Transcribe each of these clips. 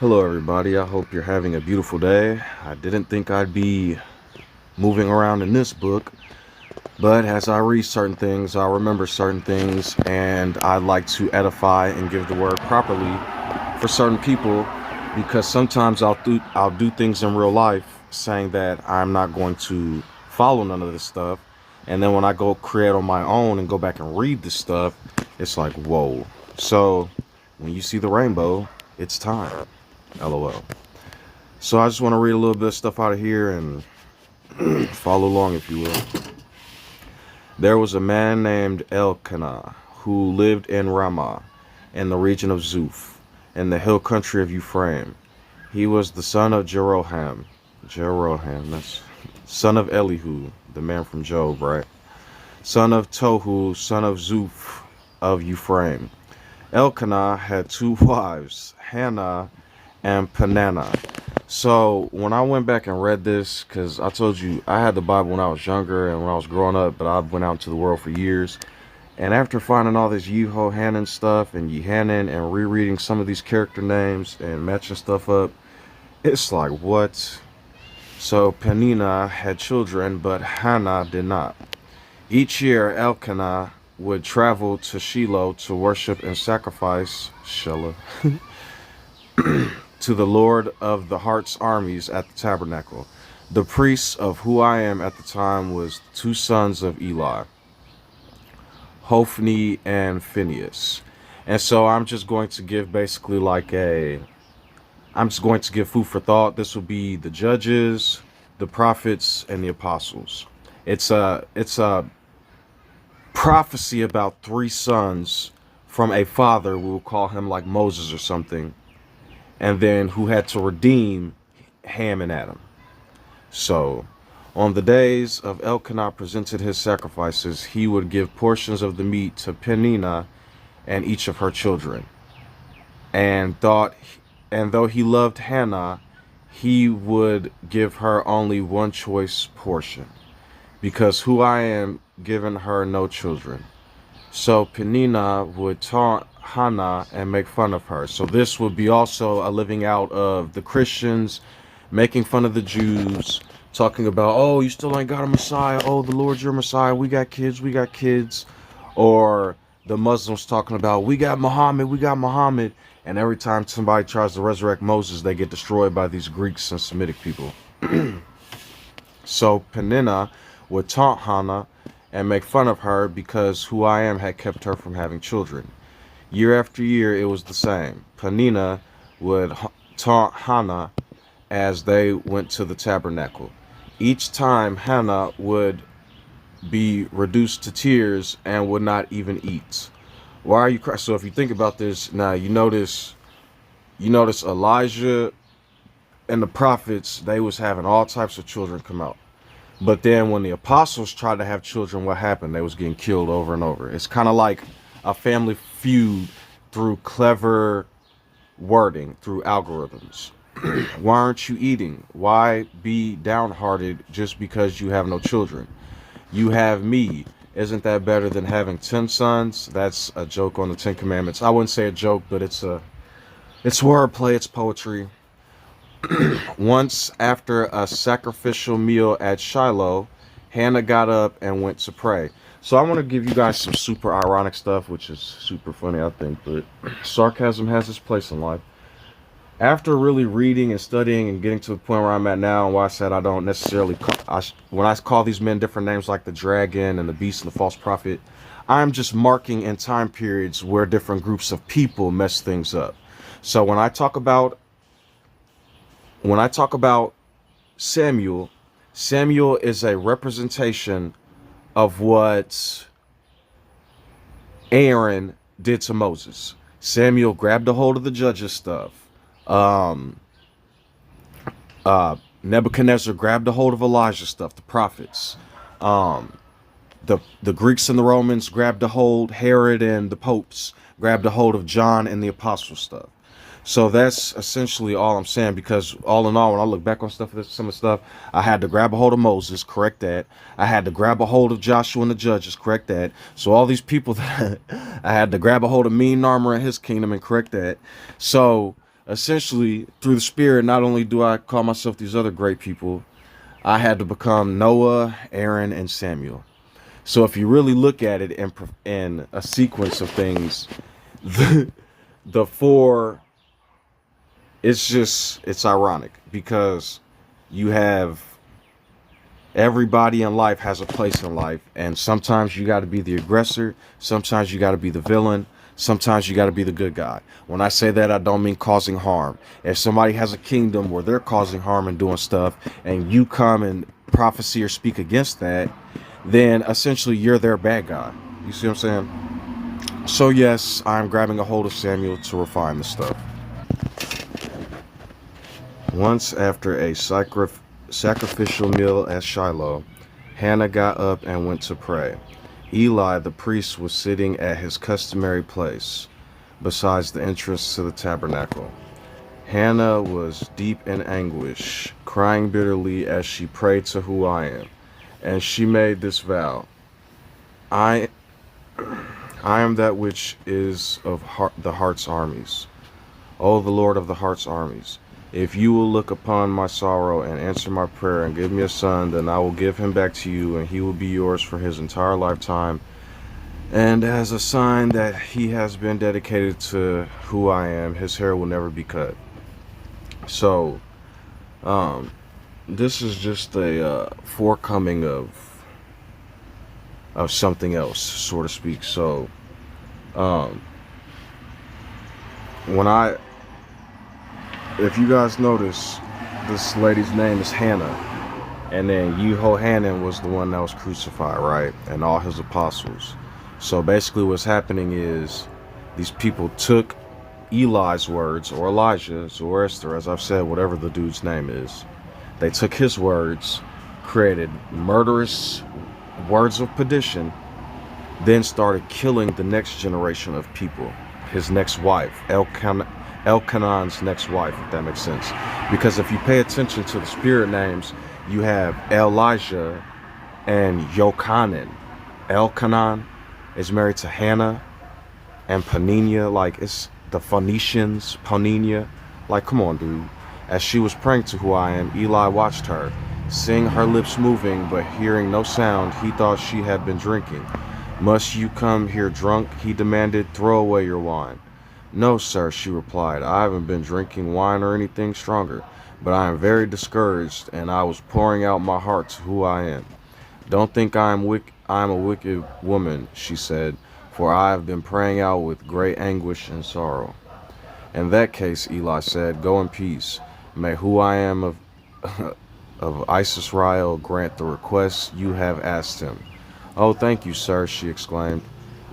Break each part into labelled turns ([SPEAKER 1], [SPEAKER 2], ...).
[SPEAKER 1] Hello, everybody. I hope you're having a beautiful day. I didn't think I'd be moving around in this book, but as I read certain things, I remember certain things, and I like to edify and give the word properly for certain people because sometimes I'll do things in real life saying that I'm not going to follow none of this stuff, and then when I go create on my own and go back and read this stuff, it's like whoa. So when you see the rainbow, it's time. LOL. So I just want to read a little bit of stuff out of here and follow along, if you will. There was a man named Elkanah who lived in Ramah, in the region of Zuph, in the hill country of Ephraim. He was the son of Jeroham, that's son of Elihu, the man from Job, right? Son of Tohu, son of Zuph of Ephraim. Elkanah had two wives, Hannah and Peninnah. So when I went back and read this, because I told you I had the Bible when I was younger and when I was growing up, but I went out into the world for years. And after finding all this Yehohanan stuff and Yehanan and rereading some of these character names and matching stuff up, it's like, what? So Peninnah had children, but Hannah did not. Each year, Elkanah would travel to Shiloh to worship and sacrifice Shelah to the Lord of the Heart's armies at the tabernacle. The priests of who I am at the time was two sons of Eli, Hophni and Phinehas. And so I'm just going to give basically I'm just going to give food for thought. This will be the judges, the prophets, and the apostles. It's a prophecy about three sons from a father. We will call him like Moses or something, and then who had to redeem Ham and Adam. So, on the days of Elkanah presented his sacrifices, he would give portions of the meat to Peninnah and each of her children. And though he loved Hannah, he would give her only one choice portion, because who I am given her no children. So Peninnah would taunt Hannah and make fun of her. So this would be also a living out of the Christians making fun of the Jews, talking about, oh, you still ain't got a Messiah. Oh, the Lord's your Messiah. We got kids. We got kids. Or the Muslims talking about, we got Muhammad. We got Muhammad. And every time somebody tries to resurrect Moses, they get destroyed by these Greeks and Semitic people. So Peninnah would taunt Hannah and make fun of her because who I am had kept her from having children. Year after year, it was the same. Peninnah would taunt Hannah as they went to the tabernacle. Each time, Hannah would be reduced to tears and would not even eat. Why are you crying? So if you think about this, now you notice Elijah and the prophets, they was having all types of children come out. But then when the apostles tried to have children, what happened? They was getting killed over and over. It's kind of like a family feud through clever wording, through algorithms. Why aren't you eating? Why be downhearted just because you have no children? You have me. Isn't that better than having 10 sons? That's a joke on the 10 Commandments. I wouldn't say a joke, but it's wordplay, it's poetry. Once after a sacrificial meal at Shiloh, Hannah got up and went to pray. So I want to give you guys some super ironic stuff, which is super funny, I think, but sarcasm has its place in life. After really reading and studying and getting to the point where I'm at now, and why I said I don't necessarily, when I call these men different names like the dragon and the beast and the false prophet, I'm just marking in time periods where different groups of people mess things up. So when I talk about Samuel, Samuel is a representation of what Aaron did to Moses. Samuel grabbed a hold of the judges stuff. Um, Nebuchadnezzar grabbed a hold of Elijah stuff, the prophets. Um, the Greeks and the Romans grabbed a hold. Herod and the popes grabbed a hold of John and the apostle stuff. So that's essentially all I'm saying, because all in all, when I look back on some of the stuff, I had to grab a hold of Moses, correct that. I had to grab a hold of Joshua and the judges, correct that. So all these people that I had to grab a hold of Mean Armor and his kingdom and correct that. So essentially, through the Spirit, not only do I call myself these other great people, I had to become Noah, Aaron, and Samuel. So if you really look at it in a sequence of things, the, the four, it's ironic because you have everybody in life has a place in life, and sometimes you got to be the aggressor, sometimes you got to be the villain, sometimes you got to be the good guy. When I say that, I don't mean causing harm. If somebody has a kingdom where they're causing harm and doing stuff, and you come and prophecy or speak against that, then essentially you're their bad guy. You see what I'm saying? So yes, I'm grabbing a hold of Samuel to refine the stuff. Once after a sacrificial meal at Shiloh, Hannah got up and went to pray. Eli the priest was sitting at his customary place, besides the entrance to the tabernacle. Hannah was deep in anguish, crying bitterly as she prayed to who I am, and she made this vow: I, I am that which is of the heart's armies. O the Lord of the heart's armies, if you will look upon my sorrow and answer my prayer and give me a son, then I will give him back to you, and he will be yours for his entire lifetime. And as a sign that he has been dedicated to who I am, his hair will never be cut. So, this is just a forecoming of something else, so to speak. So, um, when if you guys notice, this lady's name is Hannah, and then Yehohanan was the one that was crucified, right? And all his apostles. So basically what's happening is these people took Eli's words, or Elijah, Zoroaster, as I've said, whatever the dude's name is. They took his words, created murderous words of perdition, then started killing the next generation of people. His next wife, Elkanah's next wife, if that makes sense. Because if you pay attention to the spirit names, you have Elijah and Yochanan. Elkanah is married to Hannah, and Peninnah, like it's the Phoenicians, Peninnah. Like, come on, dude. As she was praying to who I am, Eli watched her, seeing her lips moving but hearing no sound. He thought she had been drinking. Must you come here drunk? He demanded. Throw away your wine. No, sir, she replied. I haven't been drinking wine or anything stronger, but I am very discouraged, and I was pouring out my heart to who I am. Don't think I am a wicked woman, she said, for I have been praying out with great anguish and sorrow. In that case, Eli said, go in peace. May who I am of of Israel grant the request you have asked him. Oh, thank you, sir, she exclaimed.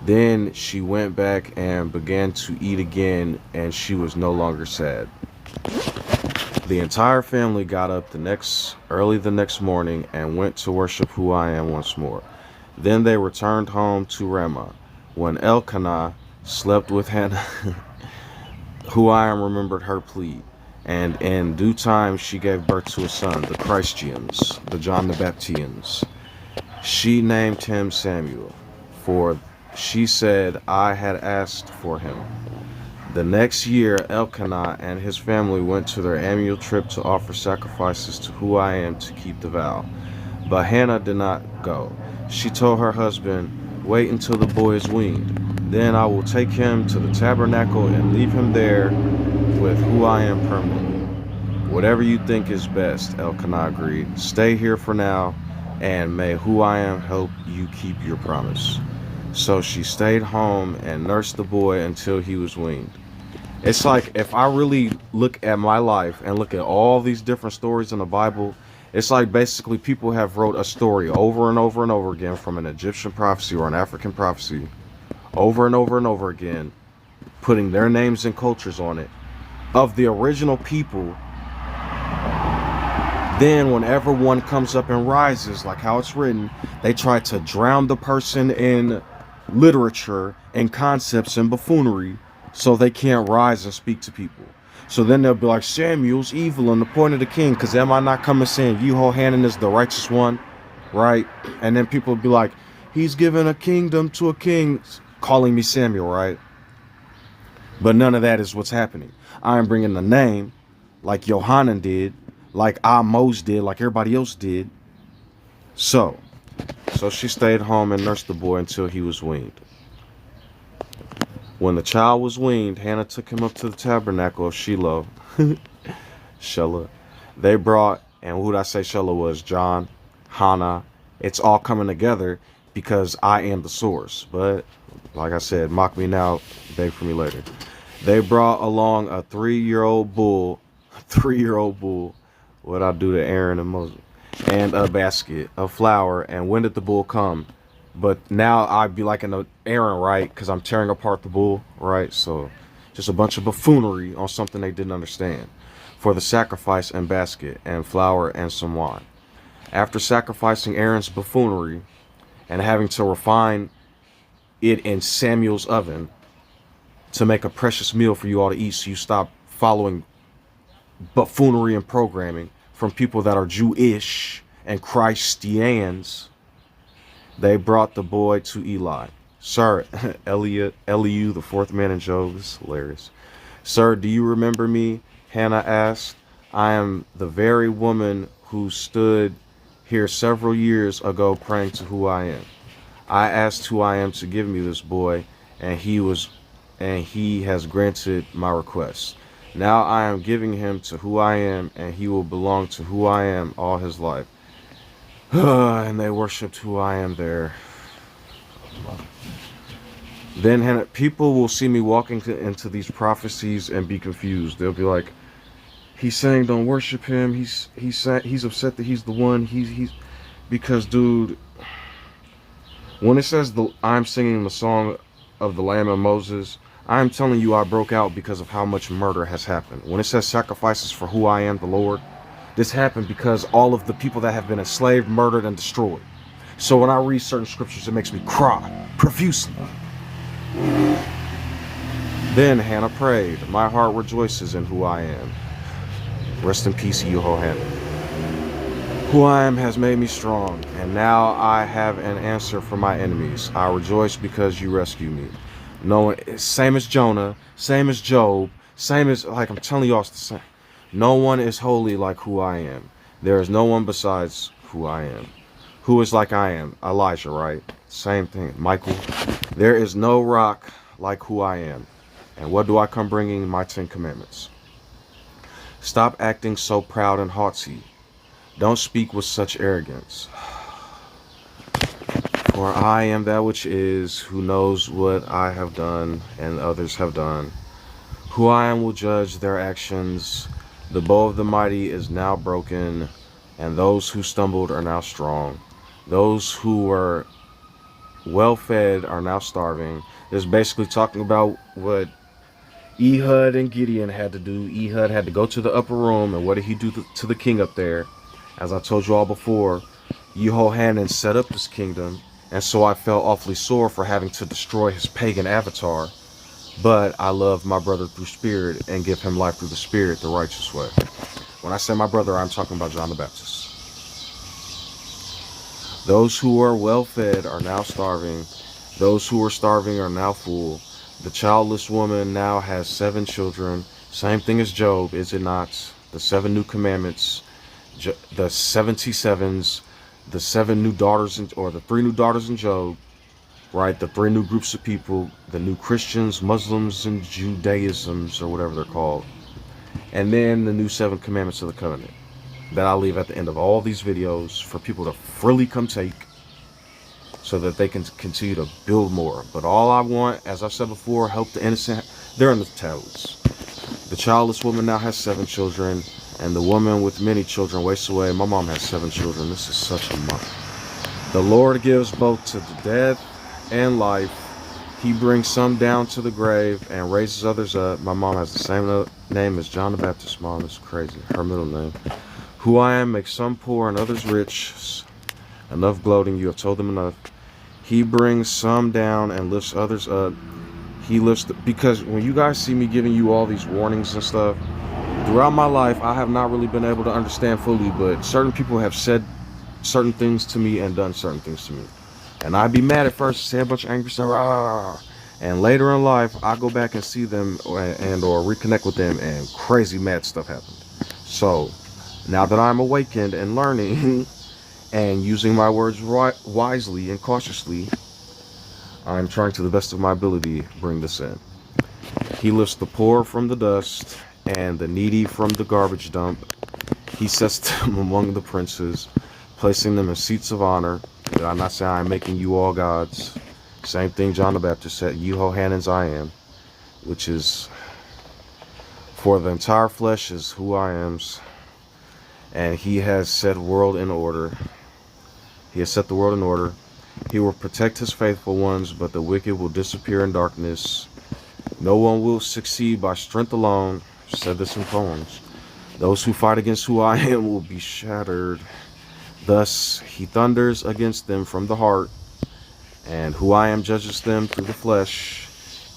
[SPEAKER 1] Then she went back and began to eat again, and she was no longer sad. The entire family got up early the next morning and went to worship who I am once more. Then they returned home to Ramah. When Elkanah slept with Hannah, who I am remembered her plea, and in due time she gave birth to a son, the Christians, the John the Baptians. She named him Samuel, for she said, I had asked for him. The next year, Elkanah and his family went to their annual trip to offer sacrifices to who I am to keep the vow. But Hannah did not go. She told her husband, wait until the boy is weaned. Then I will take him to the tabernacle and leave him there with who I am permanently. Whatever you think is best, Elkanah agreed. Stay here for now, and may who I am help you keep your promise. So she stayed home and nursed the boy until he was weaned. It's like, if I really look at my life and look at all these different stories in the Bible, it's like basically people have wrote a story over and over and over again from an Egyptian prophecy or an African prophecy, over and over and over again, putting their names and cultures on it, of the original people. Then whenever one comes up and rises, like how it's written, they try to drown the person in literature and concepts and buffoonery so they can't rise and speak to people. So then they'll be like, Samuel's evil and appointed a king, because am I not coming saying Yehohanan is the righteous one, right? And then people will be like, he's given a kingdom to a king, calling me Samuel, right? But none of that is what's happening. I am bringing the name like Johanan did, like Amos did, like everybody else did. So she stayed home and nursed the boy until he was weaned. When the child was weaned, Hannah took him up to the tabernacle of Shiloh. Shelah. They brought, and who did I say Shelah was? John, Hannah. It's all coming together because I am the source. But like I said, mock me now, beg for me later. They brought along a 3-year-old bull. What I do to Aaron and Moses, and a basket of flour. And when did the bull come? But now I'd be like an Aaron, right? Because I'm tearing apart the bull, right? So just a bunch of buffoonery on something they didn't understand. For the sacrifice and basket and flour and some wine. After sacrificing Aaron's buffoonery and having to refine it in Samuel's oven to make a precious meal for you all to eat, so you stop following buffoonery and programming from people that are Jewish and Christians, they brought the boy to Eli. Sir, Eliu, the fourth man in Job, this is hilarious. Sir, do you remember me? Hannah asked. I am the very woman who stood here several years ago praying to who I am. I asked who I am to give me this boy, and he has granted my request. Now I am giving him to who I am, and he will belong to who I am all his life. And they worshipped who I am there. Then people will see me walking into these prophecies and be confused. They'll be like, he's saying don't worship him. He's upset that he's the one. He's because, dude, when it says I'm singing the song of the Lamb and Moses, I'm telling you I broke out because of how much murder has happened. When it says sacrifices for who I am, the Lord, this happened because all of the people that have been enslaved, murdered, and destroyed. So when I read certain scriptures, it makes me cry profusely. Then Hannah prayed, my heart rejoices in who I am. Rest in peace, Yehohanan. Who I am has made me strong, and now I have an answer for my enemies. I rejoice because you rescue me. No one, same as Jonah, same as Job, same as, like I'm telling you all, it's the same. No one is holy like who I am. There is no one besides who I am. Who is like I am? Elijah, right? Same thing. Michael. There is no rock like who I am. And what do I come bringing? My 10 commandments. Stop acting so proud and haughty. Don't speak with such arrogance. For I am that which is, who knows what I have done and others have done. Who I am will judge their actions. The bow of the mighty is now broken, and those who stumbled are now strong. Those who were well fed are now starving. It's basically talking about what Ehud and Gideon had to do. Ehud had to go to the upper room, and what did he do to the king up there? As I told you all before, Yehohanan set up this kingdom, and so I felt awfully sore for having to destroy his pagan avatar. But I love my brother through spirit and give him life through the spirit, the righteous way. When I say my brother, I'm talking about John the Baptist. Those who are well fed are now starving. Those who are starving are now full. The childless woman now has 7 children. Same thing as Job, is it not? The 7 new commandments, the 77s, the 7 new daughters, or the 3 new daughters in Job. Right, the 3 new groups of people, the new Christians, Muslims, and Judaisms, or whatever they're called. And then the new 7 commandments of the covenant that I'll leave at the end of all these videos for people to freely come take so that they can continue to build more. But all I want, as I've said before, help the innocent. They're in the tablets. The childless woman now has 7 children, and the woman with many children wastes away. My mom has 7 children. This is such a month. The Lord gives both to the dead and life. He brings some down to the grave and raises others up. My mom has the same name as John the Baptist. Mom is crazy. Her middle name. Who I am makes some poor and others rich. Enough gloating. You have told them enough. He brings some down and lifts others up. He lifts because when you guys see me giving you all these warnings and stuff, throughout my life, I have not really been able to understand fully, but certain people have said certain things to me and done certain things to me. And I'd be mad at first, say a bunch of angry stuff, And later in life, I go back and see them and or reconnect with them, and crazy mad stuff happened. So now that I'm awakened and learning and using my words wisely and cautiously, I'm trying to the best of my ability bring this in. He lifts the poor from the dust and the needy from the garbage dump. He sets them among the princes, placing them in seats of honor. Did I not say I'm making you all gods? Same thing John the Baptist said, Yehohanan's I am, which is for the entire flesh is who I am's. And he has set world in order. He has set the world in order. He will protect his faithful ones, but the wicked will disappear in darkness. No one will succeed by strength alone. I've said this in poems. Those who fight against who I am will be shattered. Thus he thunders against them from the heart, and who I am judges them through the flesh.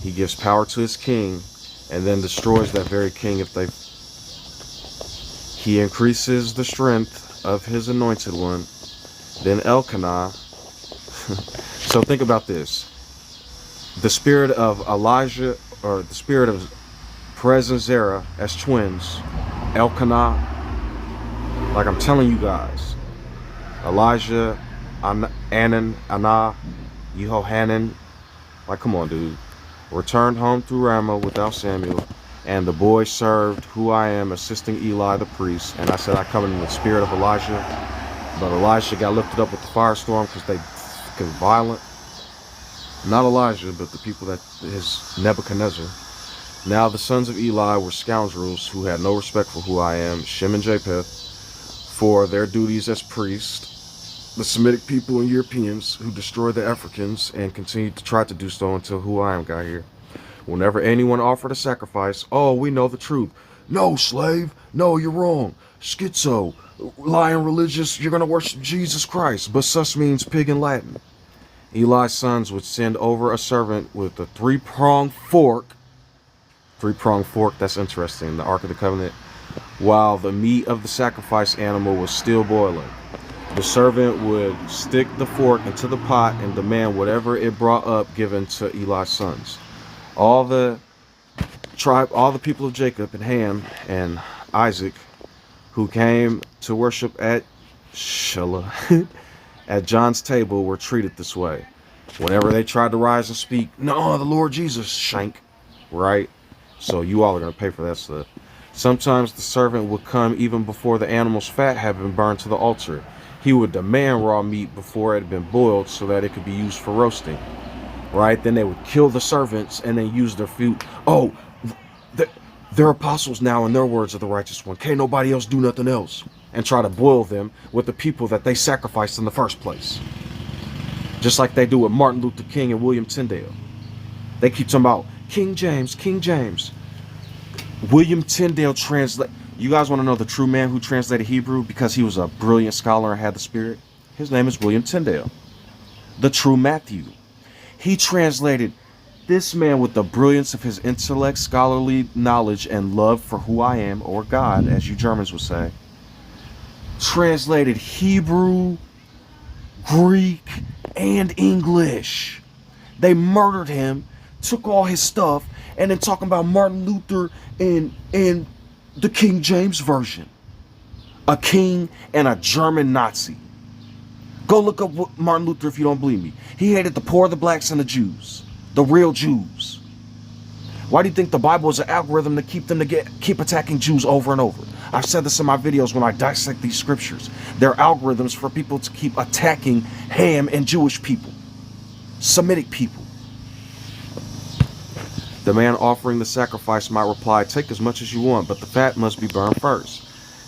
[SPEAKER 1] He gives power to his king, and then destroys that very king if they... He increases the strength of his anointed one. Then Elkanah. So think about this. The spirit of Elijah, or the spirit of Perez and Zerah as twins. Elkanah. Like I'm telling you guys. Elijah, Anan, Anah, Yehohanan. Like, come on, dude. Returned home through Ramah without Samuel. And the boy served who I am, assisting Eli the priest. And I said I come in the spirit of Elijah. But Elijah got lifted up with the firestorm because they fucking violent. Not Elijah, but the people that his Nebuchadnezzar. Now the sons of Eli were scoundrels who had no respect for who I am, Shem and Japheth, for their duties as priests. The Semitic people and Europeans who destroyed the Africans and continued to try to do so until who I am got here. Whenever anyone offered a sacrifice, oh, we know the truth. No, slave. No, you're wrong. Schizo. Lying religious. You're going to worship Jesus Christ. But sus means pig in Latin. Eli's sons would send over a servant with a three-pronged fork. Three-pronged fork, that's interesting. The Ark of the Covenant. While the meat of the sacrifice animal was still boiling. The servant would stick the fork into the pot and demand whatever it brought up given to Eli's sons. All the people of Jacob and Ham and Isaac who came to worship at Shiloh at John's table were treated this way. Whenever they tried to rise and speak, no, the Lord Jesus, shank, right? So you all are going to pay for that stuff. Sometimes the servant would come even before the animal's fat had been burned to the altar. He would demand raw meat before it had been boiled so that it could be used for roasting. Right? Then they would kill the servants and then use their food. Oh, they're apostles now and their words are the righteous one. Can't nobody else do nothing else. And try to boil them with the people that they sacrificed in the first place. Just like they do with Martin Luther King and William Tyndale. They keep talking about King James, King James. William Tyndale translate. You guys want to know the true man who translated Hebrew because he was a brilliant scholar and had the spirit? His name is William Tyndale. The true Matthew. He translated this man with the brilliance of his intellect, scholarly knowledge, and love for who I am, or God, as you Germans would say. Translated Hebrew, Greek, and English. They murdered him, took all his stuff, and then talking about Martin Luther and the King James Version. A king and a German Nazi. Go look up Martin Luther if you don't believe me. He hated the poor, the blacks, and the Jews. The real Jews. Why do you think the Bible is an algorithm to keep them to keep attacking Jews over and over? I've said this in my videos when I dissect these scriptures. They're algorithms for people to keep attacking Ham and Jewish people. Semitic people. The man offering the sacrifice might reply, take as much as you want, but the fat must be burned first.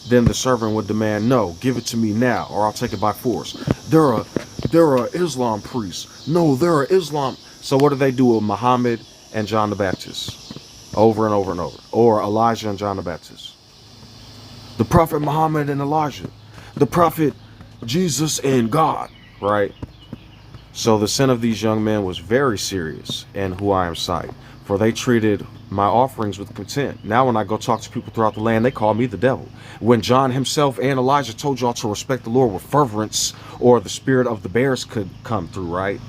[SPEAKER 1] Then the servant would demand, no, give it to me now, or I'll take it by force. They're a Islam priest. No, they're a Islam. So what do they do with Muhammad and John the Baptist? Over and over and over. Or Elijah and John the Baptist. The prophet Muhammad and Elijah. The prophet Jesus and God. Right? So the sin of these young men was very serious in who I am sight. For they treated my offerings with contempt. Now when I go talk to people throughout the land, they call me the devil. When John himself and Elijah told y'all to respect the Lord with fervence, or the spirit of the bears could come through, right?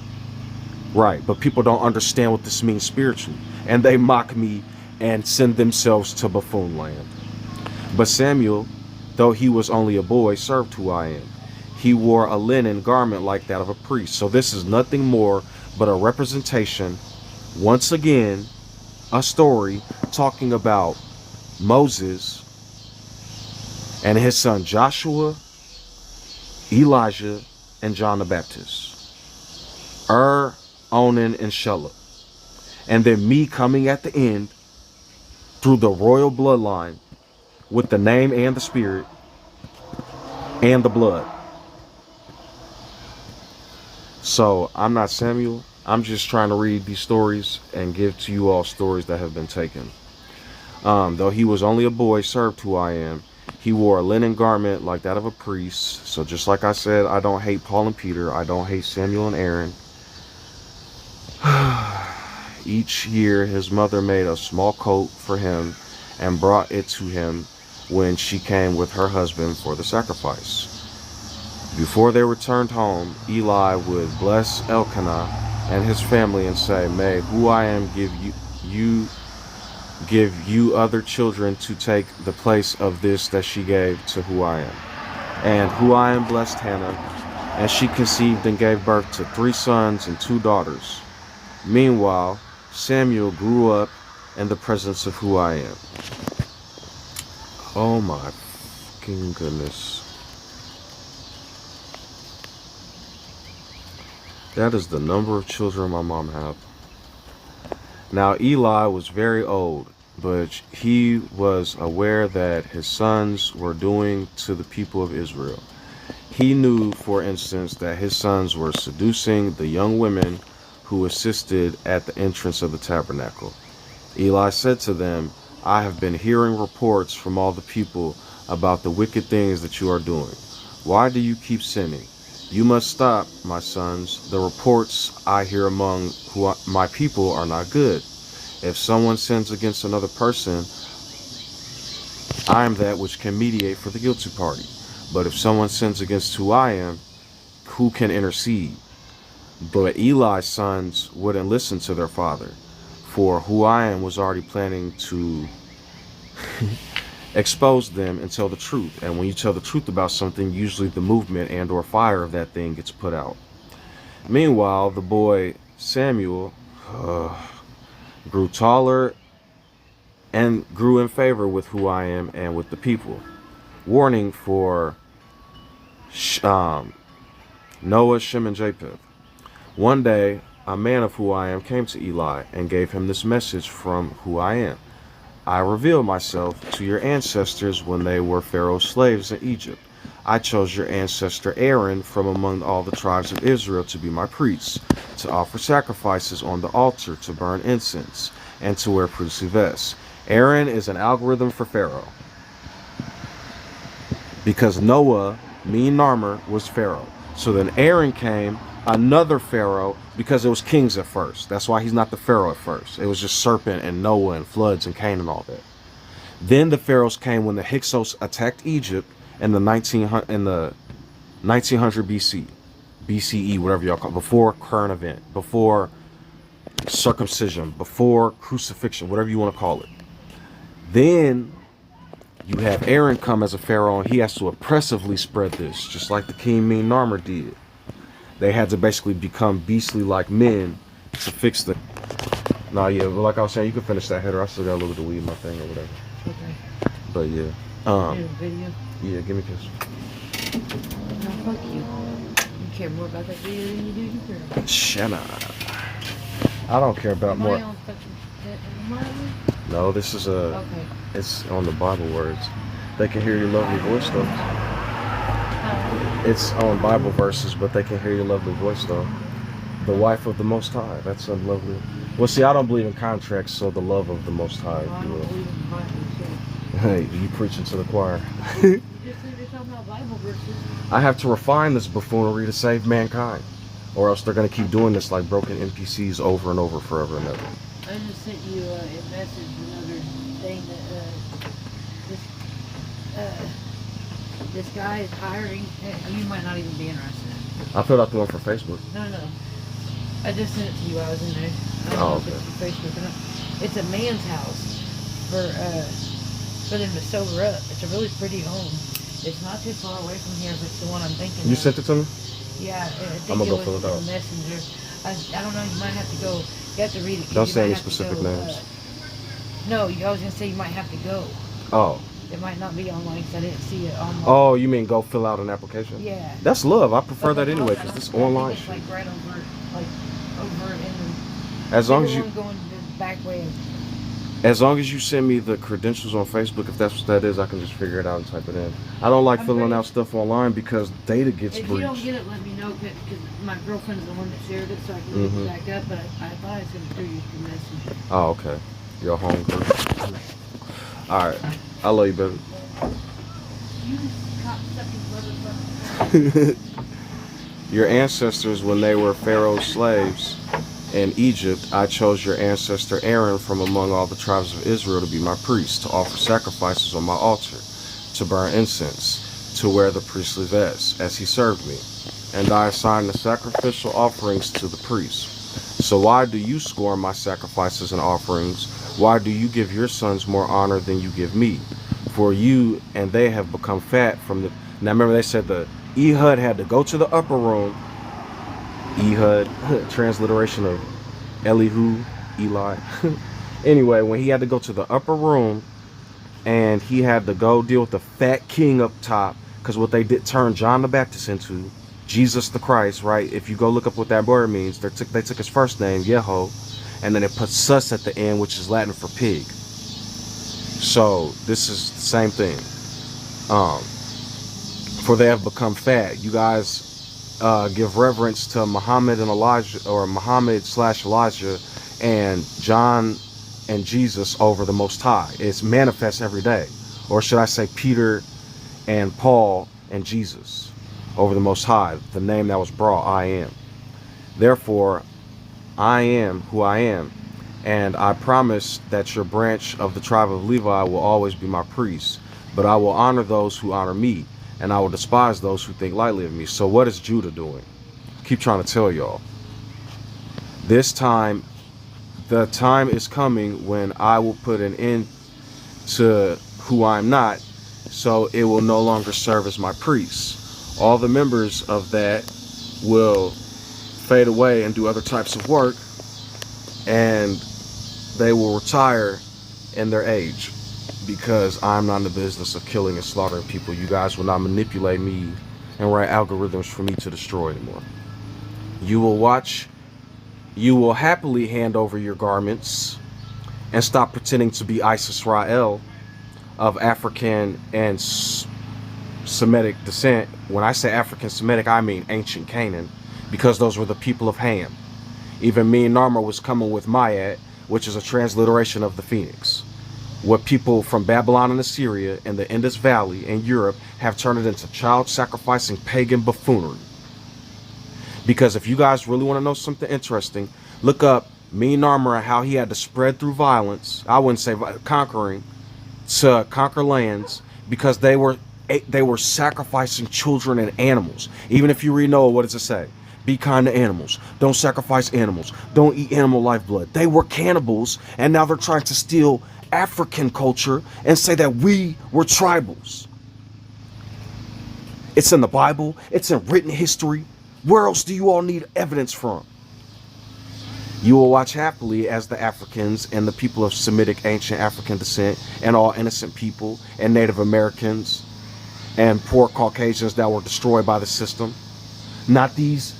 [SPEAKER 1] Right, but people don't understand what this means spiritually, and they mock me and send themselves to buffoon land. But Samuel, though he was only a boy, served who I am. He wore a linen garment like that of a priest. So this is nothing more but a representation, once again, a story talking about Moses and his son Joshua, Elijah, and John the Baptist. Onan, and Shelah. And then me coming at the end through the royal bloodline with the name and the spirit and the blood. So I'm not Samuel. I'm just trying to read these stories and give to you all stories that have been taken. Though he was only a boy, served who I am. He wore a linen garment like that of a priest. So just like I said, I don't hate Paul and Peter. I don't hate Samuel and Aaron. Each year his mother made a small coat for him and brought it to him when she came with her husband for the sacrifice. Before they returned home, Eli would bless Elkanah and his family and say, "May who I am give you other children to take the place of this that she gave to who I am." And who I am blessed Hannah, and she conceived and gave birth to 3 sons and 2 daughters. Meanwhile, Samuel grew up in the presence of who I am. Oh my fucking goodness. That is the number of children my mom had. Now Eli was very old, but he was aware that his sons were doing to the people of Israel. He knew, for instance, that his sons were seducing the young women who assisted at the entrance of the tabernacle. Eli said to them, "I have been hearing reports from all the people about the wicked things that you are doing. Why do you keep sinning? You must stop, my sons. The reports I hear among my people are not good. If someone sins against another person, I am that which can mediate for the guilty party. But if someone sins against who I am, who can intercede?" But Eli's sons wouldn't listen to their father, for who I am was already planning to expose them and tell the truth. And when you tell the truth about something, usually the movement and or fire of that thing gets put out. Meanwhile, the boy Samuel grew taller and grew in favor with who I am and with the people. Warning for Noah, Shem, and Japheth. One day, a man of who I am came to Eli and gave him this message from who I am. "I revealed myself to your ancestors when they were Pharaoh's slaves in Egypt. I chose your ancestor Aaron from among all the tribes of Israel to be my priest, to offer sacrifices on the altar, to burn incense, and to wear priestly vests." Aaron is an algorithm for Pharaoh, because Noah, mean Narmer, was Pharaoh. So then Aaron came, another Pharaoh, because it was kings at first. That's why he's not the Pharaoh at first. It was just serpent and Noah and floods and Cain and all that. Then the Pharaohs came when the Hyksos attacked Egypt in the 1900 BCE, whatever y'all call it, before current event, before circumcision, before crucifixion, whatever you want to call it. Then you have Aaron come as a Pharaoh, and he has to oppressively spread this, just like the king Mean Narmer did. They had to basically become beastly like men to fix the... Nah, yeah, but like I was saying, you can finish that header. I still got a little bit of weed in my thing or whatever.
[SPEAKER 2] Okay.
[SPEAKER 1] But yeah.
[SPEAKER 2] Video?
[SPEAKER 1] Yeah, give me a kiss.
[SPEAKER 2] No, fuck you. You care more about that video than you do your girl.
[SPEAKER 1] Shut up. I don't care about more.
[SPEAKER 2] Am I on fucking... Am I on?
[SPEAKER 1] No, this is a...
[SPEAKER 2] Okay.
[SPEAKER 1] It's on the Bible words. They can hear your lovely voice though. It's on Bible verses, but they can hear your lovely voice though. The wife of the Most High. That's a lovely... Well, see, I don't believe in contracts, so the love of the Most High.
[SPEAKER 2] I don't believe in Bible shit.
[SPEAKER 1] Hey, you preaching to the choir.
[SPEAKER 2] You just said you're talking about Bible verses.
[SPEAKER 1] I have to refine this buffoonery to save mankind, or else they're going to keep doing this like broken NPCs over and over, forever and ever.
[SPEAKER 2] I just sent you a message, another thing that this guy is hiring. You might not even be interested in it.
[SPEAKER 1] I filled out the one for Facebook.
[SPEAKER 2] No. I just sent it to you. I was in there. I don't know
[SPEAKER 1] Oh,
[SPEAKER 2] if
[SPEAKER 1] okay.
[SPEAKER 2] it's your Facebook or not. It's a man's house for them to sober up. It's a really pretty home. It's not too far away from here, but it's the one I'm thinking
[SPEAKER 1] You
[SPEAKER 2] of.
[SPEAKER 1] sent it to me?
[SPEAKER 2] Yeah, I
[SPEAKER 1] I'm
[SPEAKER 2] think
[SPEAKER 1] gonna
[SPEAKER 2] it
[SPEAKER 1] go
[SPEAKER 2] was
[SPEAKER 1] fill it
[SPEAKER 2] in
[SPEAKER 1] out.
[SPEAKER 2] the messenger. I don't know. You might have to go. You have to read it. 'Cause
[SPEAKER 1] Don't
[SPEAKER 2] you
[SPEAKER 1] say
[SPEAKER 2] might
[SPEAKER 1] any
[SPEAKER 2] have to
[SPEAKER 1] specific
[SPEAKER 2] go,
[SPEAKER 1] names.
[SPEAKER 2] No, I was gonna say you might have to go.
[SPEAKER 1] Oh.
[SPEAKER 2] It might not be online because I didn't see it online.
[SPEAKER 1] Oh, you mean go fill out an application?
[SPEAKER 2] Yeah.
[SPEAKER 1] That's love. I prefer
[SPEAKER 2] But
[SPEAKER 1] that
[SPEAKER 2] the
[SPEAKER 1] anyway
[SPEAKER 2] house,
[SPEAKER 1] because this
[SPEAKER 2] I think
[SPEAKER 1] online
[SPEAKER 2] it's
[SPEAKER 1] shit.
[SPEAKER 2] like right over in
[SPEAKER 1] As long as you,
[SPEAKER 2] going the back way.
[SPEAKER 1] as long as you send me the credentials on Facebook, if that's what that is, I can just figure it out and type it in. I don't like
[SPEAKER 2] I'm
[SPEAKER 1] filling
[SPEAKER 2] pretty-
[SPEAKER 1] out stuff online because data gets
[SPEAKER 2] If you don't
[SPEAKER 1] breached.
[SPEAKER 2] get it, let me know because my girlfriend's the one that shared it, so I can look it back up. But I thought I sent it through you through Messenger.
[SPEAKER 1] Oh, okay. Your home group. All right. I love you, baby.
[SPEAKER 2] You cocksucking motherfucker.
[SPEAKER 1] Your ancestors, when they were Pharaoh's slaves in Egypt, I chose your ancestor Aaron from among all the tribes of Israel to be my priest, to offer sacrifices on my altar, to burn incense, to wear the priestly vest, as he served me. And I assigned the sacrificial offerings to the priests. So why do you scorn my sacrifices and offerings? Why do you give your sons more honor than you give me? For you and they have become fat from the... Now remember they said the Ehud had to go to the upper room. Ehud, transliteration of Elihu, Eli. Anyway, when he had to go to the upper room and he had to go deal with the fat king up top, because what they did turn John the Baptist into, Jesus the Christ, right? If you go look up what that word means, they took his first name, Yeho, and then it put sus at the end, which is Latin for pig. So this is the same thing. For they have become fat. You guys give reverence to Muhammad and Elijah, or Muhammad/Elijah, and John and Jesus over the Most High. It's manifest every day. Or should I say Peter and Paul and Jesus over the Most High, the name that was brought, I am. Therefore, I am who I am, and I promise that your branch of the tribe of Levi will always be my priest, but I will honor those who honor me, and I will despise those who think lightly of me. So what is Judah doing? I keep trying to tell y'all. This time, the time is coming when I will put an end to who I'm not, so it will no longer serve as my priests. All the members of that will fade away and do other types of work, and they will retire in their age, because I'm not in the business of killing and slaughtering people. You guys will not manipulate me and write algorithms for me to destroy anymore. You will happily hand over your garments and stop pretending to be Isis Rael of African and Semitic descent. When I say African Semitic, I mean ancient Canaan, because those were the people of Ham. Even me and Narmer was coming with Mayat, which is a transliteration of the phoenix. What people from Babylon and Assyria and the Indus Valley and Europe have turned it into child sacrificing pagan buffoonery. Because if you guys really want to know something interesting, look up me and Narmer and how he had to spread through violence. I wouldn't say conquering, to conquer lands, because they were sacrificing children and animals. Even if you read Noah, what does it say? Be kind to animals. Don't sacrifice animals. Don't eat animal lifeblood. They were cannibals, and now they're trying to steal African culture and say that we were tribals. It's in the Bible. It's in written history. Where else do you all need evidence from? You will watch happily as the Africans and the people of Semitic ancient African descent and all innocent people and Native Americans and poor Caucasians that were destroyed by the system. Not these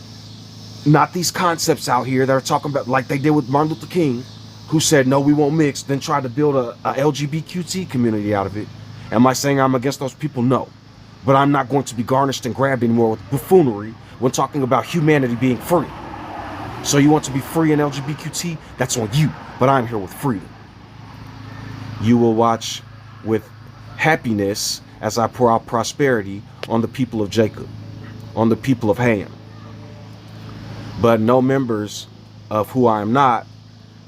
[SPEAKER 1] concepts out here that are talking about, like they did with Martin Luther King, who said, no, we won't mix, then tried to build a LGBTQ community out of it. Am I saying I'm against those people? No. But I'm not going to be garnished and grabbed anymore with buffoonery when talking about humanity being free. So you want to be free in LGBTQ? That's on you. But I'm here with freedom. You will watch with happiness as I pour out prosperity on the people of Jacob, on the people of Ham. But no members of who I am not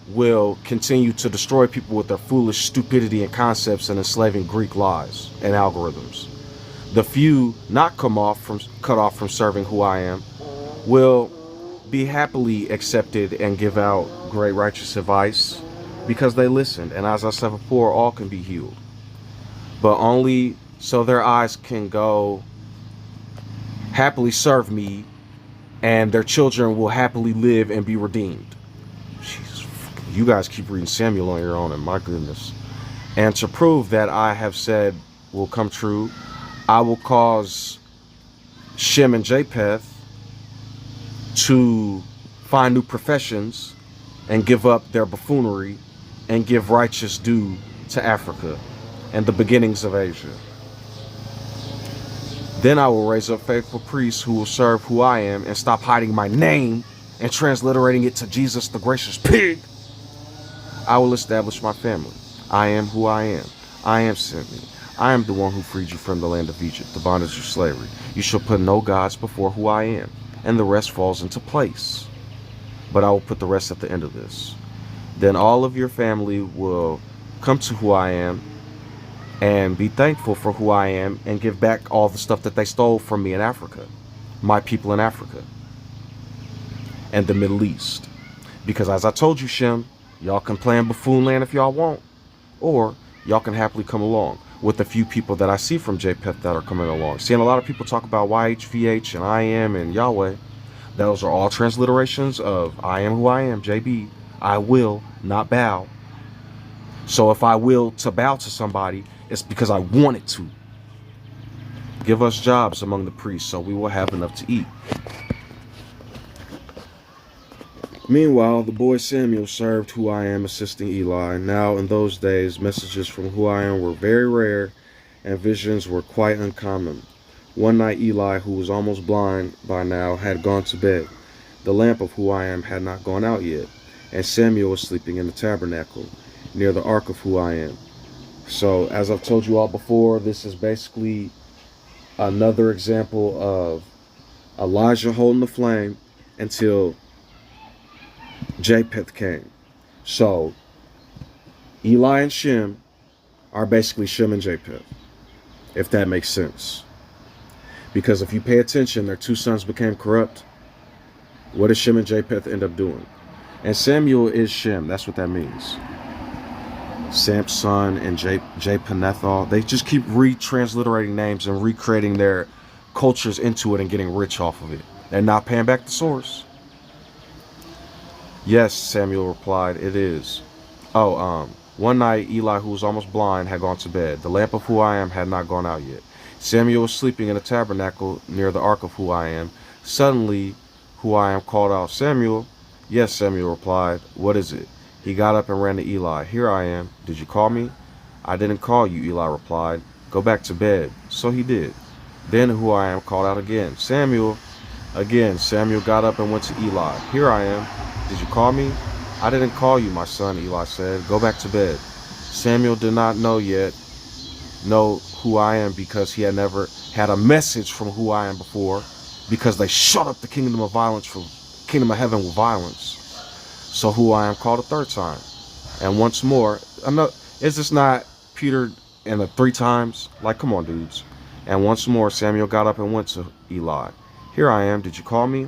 [SPEAKER 1] will continue to destroy people with their foolish stupidity and concepts and enslaving Greek lies and algorithms. The few not cut off from serving who I am will be happily accepted and give out great righteous advice because they listened. And as I said before, all can be healed, but only so their eyes can go happily serve me and their children will happily live and be redeemed. Jesus, you guys keep reading Samuel on your own, and my goodness. And to prove that I have said will come true, I will cause Shem and Japheth to find new professions and give up their buffoonery and give righteous due to Africa and the beginnings of Asia. Then I will raise up faithful priests who will serve who I am and stop hiding my name and transliterating it to Jesus the gracious pig. I will establish my family. I am who I am. I am Simeon. I am the one who freed you from the land of Egypt, the bondage of slavery. You shall put no gods before who I am, and the rest falls into place. But I will put the rest at the end of this. Then all of your family will come to who I am and be thankful for who I am and give back all the stuff that they stole from me in Africa, my people in Africa and the Middle East. Because as I told you, Shem, y'all can play in buffoon land if y'all want, or y'all can happily come along with the few people that I see from Japheth that are coming along. Seeing a lot of people talk about YHVH and I am and Yahweh. Those are all transliterations of I am who I am, JB. I will not bow. So if I will to bow to somebody, it's because I wanted to. Give us jobs among the priests so we will have enough to eat. Meanwhile, the boy Samuel served who I am, assisting Eli. Now, in those days, messages from who I am were very rare, and visions were quite uncommon. One night, Eli, who was almost blind by now, had gone to bed. The lamp of who I am had not gone out yet, and Samuel was sleeping in the tabernacle, near the ark of who I am. So, as I've told you all before, this is basically another example of Elijah holding the flame until Japheth came. So Eli and Shem are basically Shem and Japheth, if that makes sense. Because if you pay attention, their two sons became corrupt. What does Shem and Japheth end up doing? And Samuel is Shem. That's what that means. Samson and Japheth. They just keep retransliterating names and recreating their cultures into it and getting rich off of it. They're not paying back the source. Yes, Samuel replied, it is. One night, Eli, who was almost blind, had gone to bed. The lamp of who I am had not gone out yet. Samuel was sleeping in a tabernacle near the ark of who I am. Suddenly, who I am called out, Samuel. Yes, Samuel replied, what is it? He got up and ran to Eli. Here I am. Did you call me? I didn't call you, Eli replied. Go back to bed. So he did. Then who I am called out again. Samuel. Again, Samuel got up and went to Eli. Here I am. Did you call me? I didn't call you, my son, Eli said. Go back to bed. Samuel did not know who I am because he had never had a message from who I am before, because they shut up the kingdom of heaven with violence. So who I am called a third time. And once more, is this not Peter and the 3 times? Like, come on, dudes. And once more, Samuel got up and went to Eli. Here I am. Did you call me?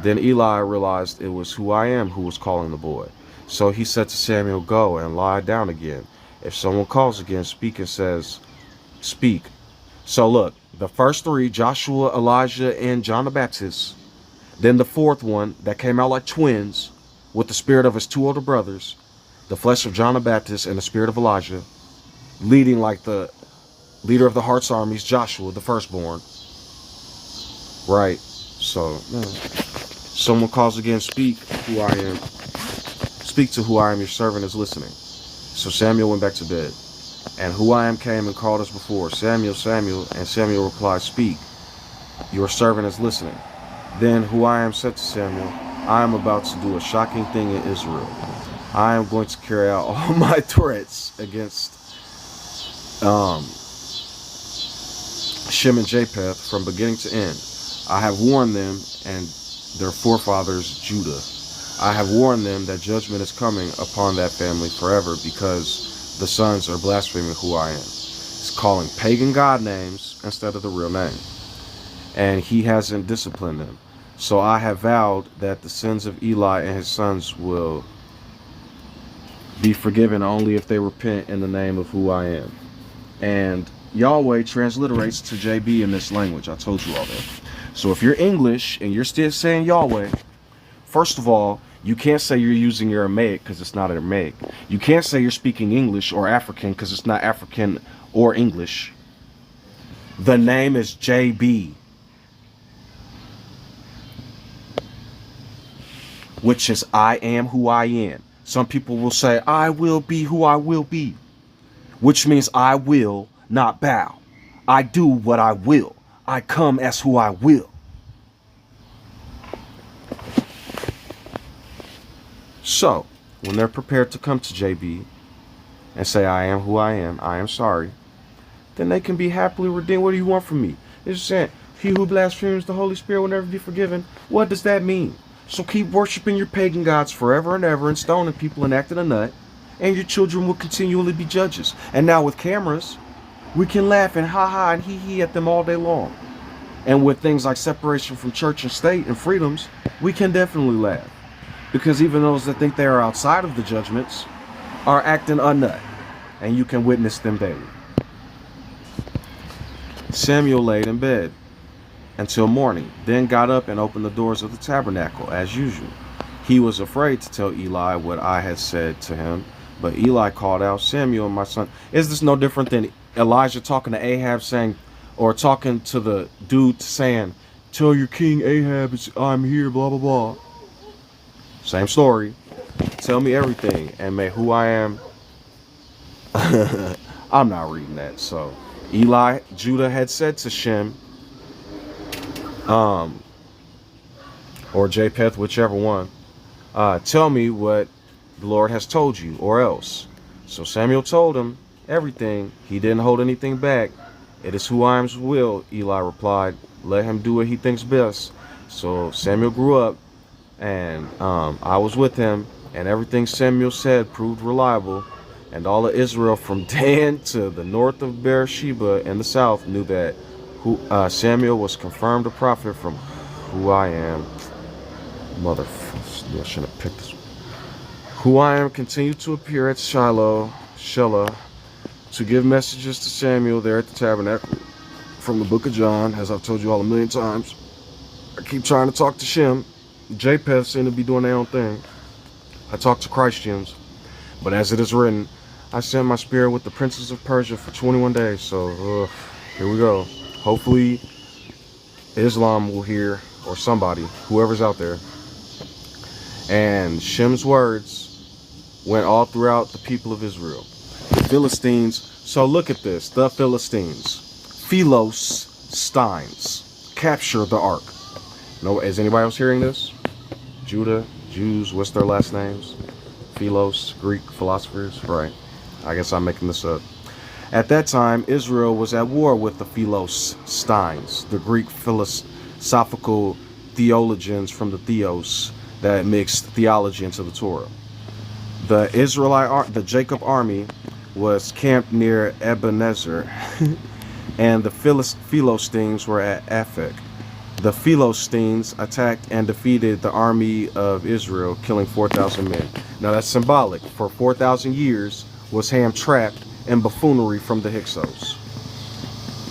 [SPEAKER 1] Then Eli realized it was who I am who was calling the boy. So he said to Samuel, go and lie down again. If someone calls again, speak and says, speak. So look, the first 3, Joshua, Elijah, and John the Baptist. Then the 4th one that came out like twins with the spirit of his 2 older brothers, the flesh of John the Baptist and the spirit of Elijah, leading like the leader of the heart's armies, Joshua, the firstborn. Right. So, someone calls again, speak who I am. Speak to who I am, your servant is listening. So Samuel went back to bed. And who I am came and called as before, Samuel, Samuel. And Samuel replied, speak, your servant is listening. Then who I am said to Samuel, I am about to do a shocking thing in Israel. I am going to carry out all my threats against Shem and Japheth from beginning to end. I have warned them and their forefathers, Judah. I have warned them that judgment is coming upon that family forever because the sons are blaspheming who I am. It's calling pagan god names instead of the real name. And he hasn't disciplined them. So I have vowed that the sins of Eli and his sons will be forgiven only if they repent in the name of who I am. And Yahweh transliterates to JB in this language. I told you all that. So if you're English and you're still saying Yahweh, first of all, you can't say you're using your Aramaic because it's not Aramaic. You can't say you're speaking English or African because it's not African or English. The name is JB, which is I am who I am. Some people will say, I will be who I will be, which means I will not bow. I do what I will. I come as who I will. So, when they're prepared to come to JB and say, I am who I am sorry, then they can be happily redeemed. What do you want from me? It's saying, he who blasphemes the Holy Spirit will never be forgiven. What does that mean? So keep worshiping your pagan gods forever and ever and stoning people and acting a nut, and your children will continually be judges. And now with cameras, we can laugh and ha-ha and hee-hee at them all day long. And with things like separation from church and state and freedoms, we can definitely laugh. Because even those that think they are outside of the judgments are acting a nut, and you can witness them daily. Samuel laid in bed until morning, then got up and opened the doors of the tabernacle as usual. He was afraid to tell Eli what I had said to him, but Eli called out, Samuel, my son. Is this no different than Elijah talking to Ahab saying, or talking to the dude saying, tell your king Ahab I'm here, blah, blah, blah. Same story. Tell me everything, and may who I am. I'm not reading that. So Eli, Judah had said to Shem, or Japheth, whichever one, tell me what the Lord has told you, or else. So Samuel told him everything. He didn't hold anything back. It is who I am's will, Eli replied. Let him do what he thinks best. So Samuel grew up, and I was with him, and everything Samuel said proved reliable. And all of Israel from Dan to the north of Beersheba in the south knew that Samuel was confirmed a prophet from who I am. Motherfucker, I shouldn't have picked this one. Who I am continued to appear at Shiloh to give messages to Samuel there at the tabernacle from the book of John, as I've told you all a million times. I keep trying to talk to Shem. Japheth seem to be doing their own thing. I talk to Christians, but as it is written, I sent my spirit with the princes of Persia for 21 days. So here we go. Hopefully Islam will hear, or somebody, whoever's out there. And Shem's words went all throughout the people of Israel. The Philistines, so look at this, the Philistines, Philistines, capture the ark. No, is anybody else hearing this? Judah, Jews, what's their last names? Philos, Greek philosophers, right? I guess I'm making this up. At that time, Israel was at war with the Philistines, the Greek philosophical theologians from the Theos that mixed theology into the Torah. The the Jacob army was camped near Ebenezer, and the Philistines were at Aphek. The Philistines attacked and defeated the army of Israel, killing 4,000 men. Now that's symbolic. For 4,000 years was Ham trapped in buffoonery from the Hyksos.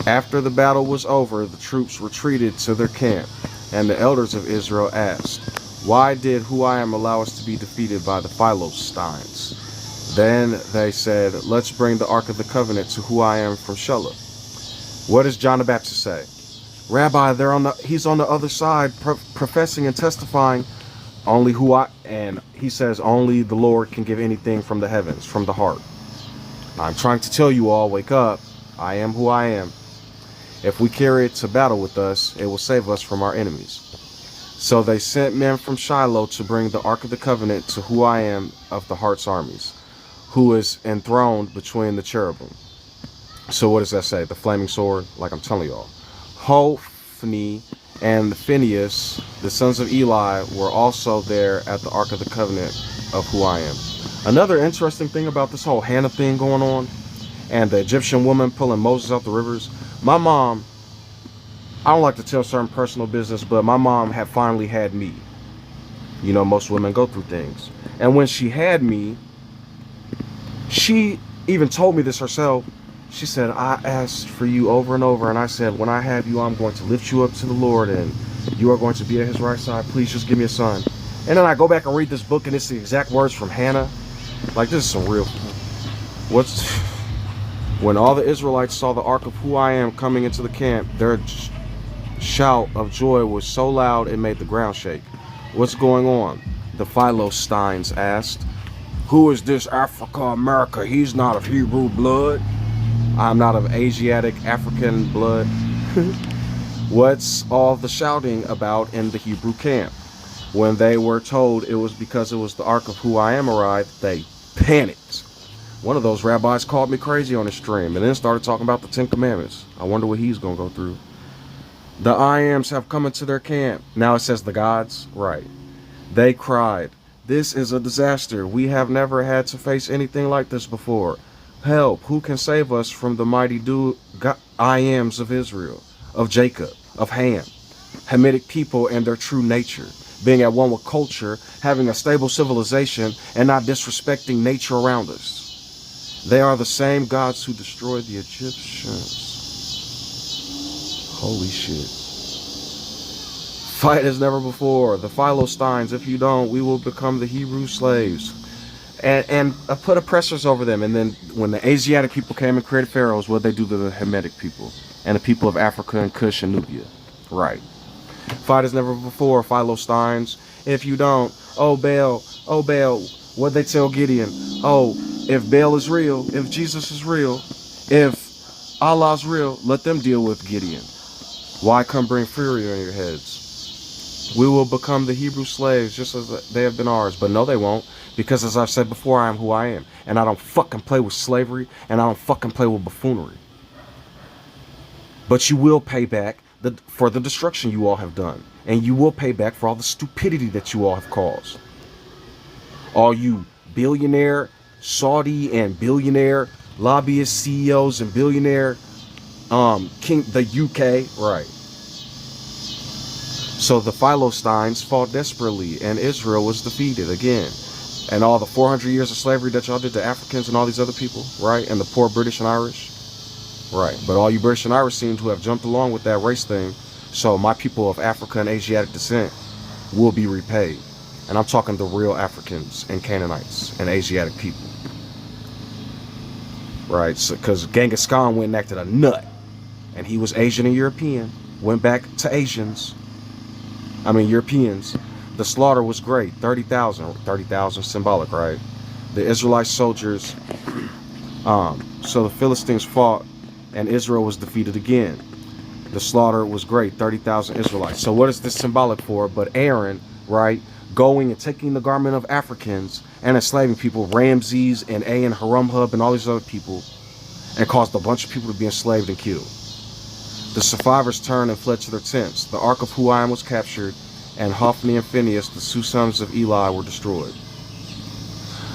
[SPEAKER 1] After the battle was over, the troops retreated to their camp, and the elders of Israel asked, why did who I am allow us to be defeated by the Philistines? Then they said, let's bring the Ark of the Covenant to who I am from Shiloh. What does John the Baptist say? Rabbi, he's on the other side, professing and testifying and he says only the Lord can give anything from the heavens, from the heart. I'm trying to tell you all, wake up. I am who I am. If we carry it to battle with us, it will save us from our enemies. So they sent men from Shiloh to bring the Ark of the Covenant to who I am of the heart's armies, who is enthroned between the cherubim. So what does that say? The flaming sword? Like I'm telling y'all. Hophni and Phinehas, the sons of Eli, were also there at the Ark of the Covenant of who I am. Another interesting thing about this whole Hannah thing going on, and the Egyptian woman pulling Moses out the rivers, my mom I don't like to tell certain personal business, but my mom had finally had me. You know, most women go through things. And when she had me, she even told me this herself. She said, I asked for you over and over, and I said, when I have you, I'm going to lift you up to the Lord, and you are going to be at his right side. Please just give me a son. And then I go back and read this book, and it's the exact words from Hannah. Like, this is some real... What's... When all the Israelites saw the ark of who I am coming into the camp, their shout of joy was so loud it made the ground shake. What's going on? The Philistines asked. Who is this Africa America? He's not of Hebrew blood. I'm not of Asiatic African blood. What's all the shouting about in the Hebrew camp? When they were told it was because it was the ark of who I am arrived, they panicked. One of those rabbis called me crazy on the stream and then started talking about the Ten Commandments. I wonder what he's going to go through. The I ams have come into their camp. Now it says the gods. Right. They cried, this is a disaster. We have never had to face anything like this before. Help, who can save us from the mighty I ams of Israel, of Jacob, of Ham, Hamitic people and their true nature, being at one with culture, having a stable civilization, and not disrespecting nature around us. They are the same gods who destroyed the Egyptians. Holy shit. Fight as never before. The Philistines, if you don't, we will become the Hebrew slaves. And put oppressors over them. And then when the Asiatic people came and created pharaohs, what did they do to the Hamitic people? And the people of Africa and Kush and Nubia. Right. Fight as never before, Philistines. If you don't, oh Baal, what'd they tell Gideon? Oh, if Baal is real, if Jesus is real, if Allah's real, let them deal with Gideon. Why come bring fury on your heads? We will become the Hebrew slaves just as they have been ours. But no, they won't. Because as I've said before, I am who I am. And I don't fucking play with slavery. And I don't fucking play with buffoonery. But you will pay back for the destruction you all have done. And you will pay back for all the stupidity that you all have caused. All you billionaire, Saudi and billionaire, lobbyist CEOs and billionaire, the UK, right. So the Philistines fought desperately and Israel was defeated again. And all the 400 years of slavery that y'all did to Africans and all these other people, right? And the poor British and Irish, right. But all you British and Irish seem to have jumped along with that race thing. So my people of African and Asiatic descent will be repaid. And I'm talking the real Africans and Canaanites and Asiatic people. Right, so because Genghis Khan went and acted a nut. And he was Asian and European. Went back to Europeans. The slaughter was great. 30,000 symbolic, right? The Israelite soldiers, so the Philistines fought and Israel was defeated again. The slaughter was great. 30,000 Israelites. So what is this symbolic for? But Aaron, right, going and taking the garment of Africans and enslaving people, Ramses and Harumhub and all these other people, and caused a bunch of people to be enslaved and killed. The survivors turned and fled to their tents. The ark of who I am was captured, and Hophni and Phinehas, the two sons of Eli, were destroyed.